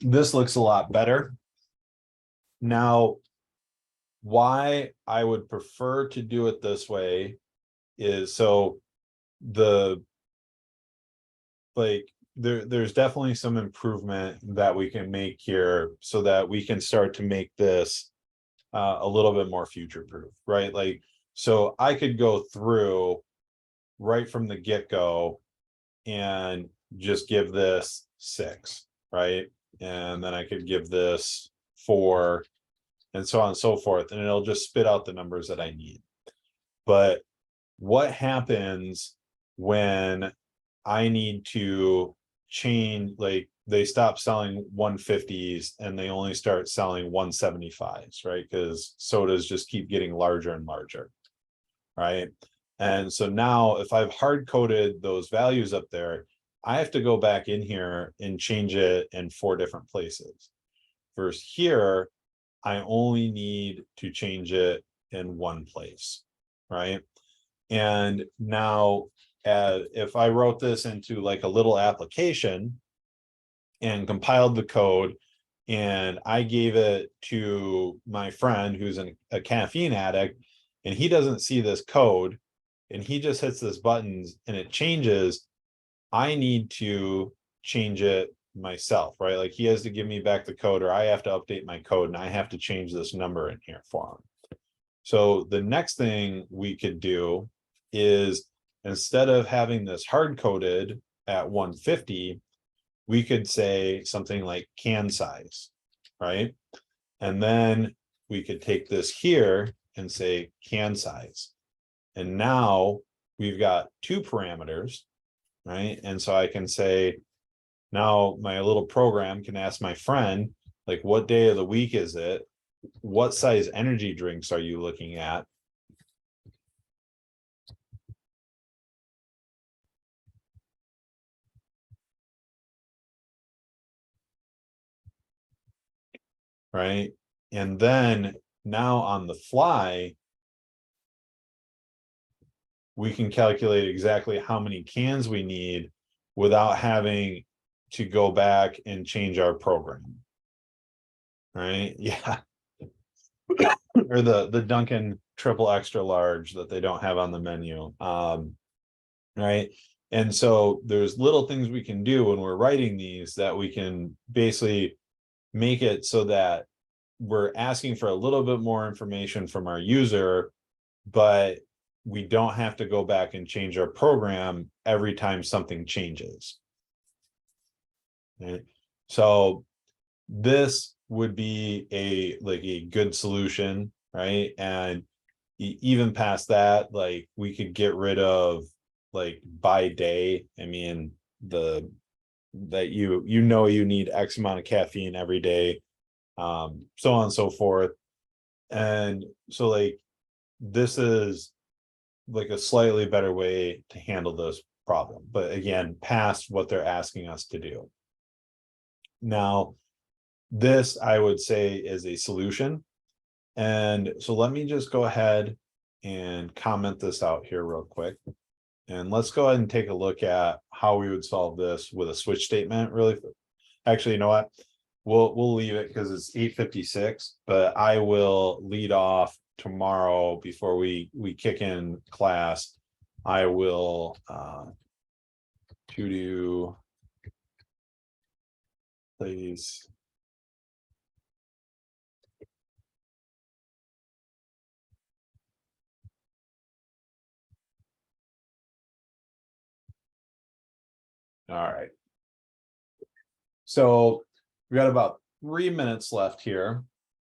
This looks a lot better. Now, why I would prefer to do it this way is so there's definitely some improvement that we can make here so that we can start to make this a little bit more future proof, right? Like, so I could go through right from the get-go and just give this 6, right? And then I could give this 4 and so on and so forth, and it'll just spit out the numbers that I need. But what happens when I need to change, like they stop selling 150s and they only start selling 175s, right? Because sodas just keep getting larger and larger, right? And so now if I've hard coded those values up there, I have to go back in here and change it in 4 different places. Versus here, I only need to change it in 1 place, right? And now if I wrote this into like a little application and compiled the code and I gave it to my friend who's a caffeine addict and he doesn't see this code and he just hits this buttons and it changes, I need to change it myself, right? Like he has to give me back the code or I have to update my code and I have to change this number in here for him. So the next thing we could do is instead of having this hard coded at 150, we could say something like can size, right? And then we could take this here and say can size. And now we've got 2 parameters, right? And so I can say, now my little program can ask my friend, like, what day of the week is it? What size energy drinks are you looking at? Right? And then now on the fly, we can calculate exactly how many cans we need without having to go back and change our program. Right? Yeah. Or the Dunkin' triple extra large that they don't have on the menu. Right? And so there's little things we can do when we're writing these that we can basically make it so that we're asking for a little bit more information from our user, but we don't have to go back and change our program every time something changes. Okay. So this would be a good solution, right? And even past that, like we could get rid of like by day. I mean, that you need X amount of caffeine every day, so on and so forth. And so like this is like a slightly better way to handle this problem, but again, past what they're asking us to do. Now, this I would say is a solution. And so let me just go ahead and comment this out here real quick. And let's go ahead and take a look at how we would solve this with a switch statement. Really, actually, you know what? We'll leave it because it's 8:56, but I will lead off tomorrow before we kick in class. I will to do please. All right. So we got about 3 minutes left here.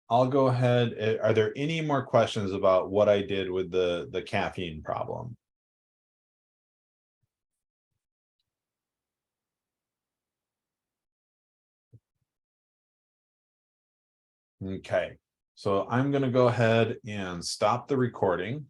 I'll go ahead. Are there any more questions about what I did with the caffeine problem? Okay, so I'm gonna go ahead and stop the recording.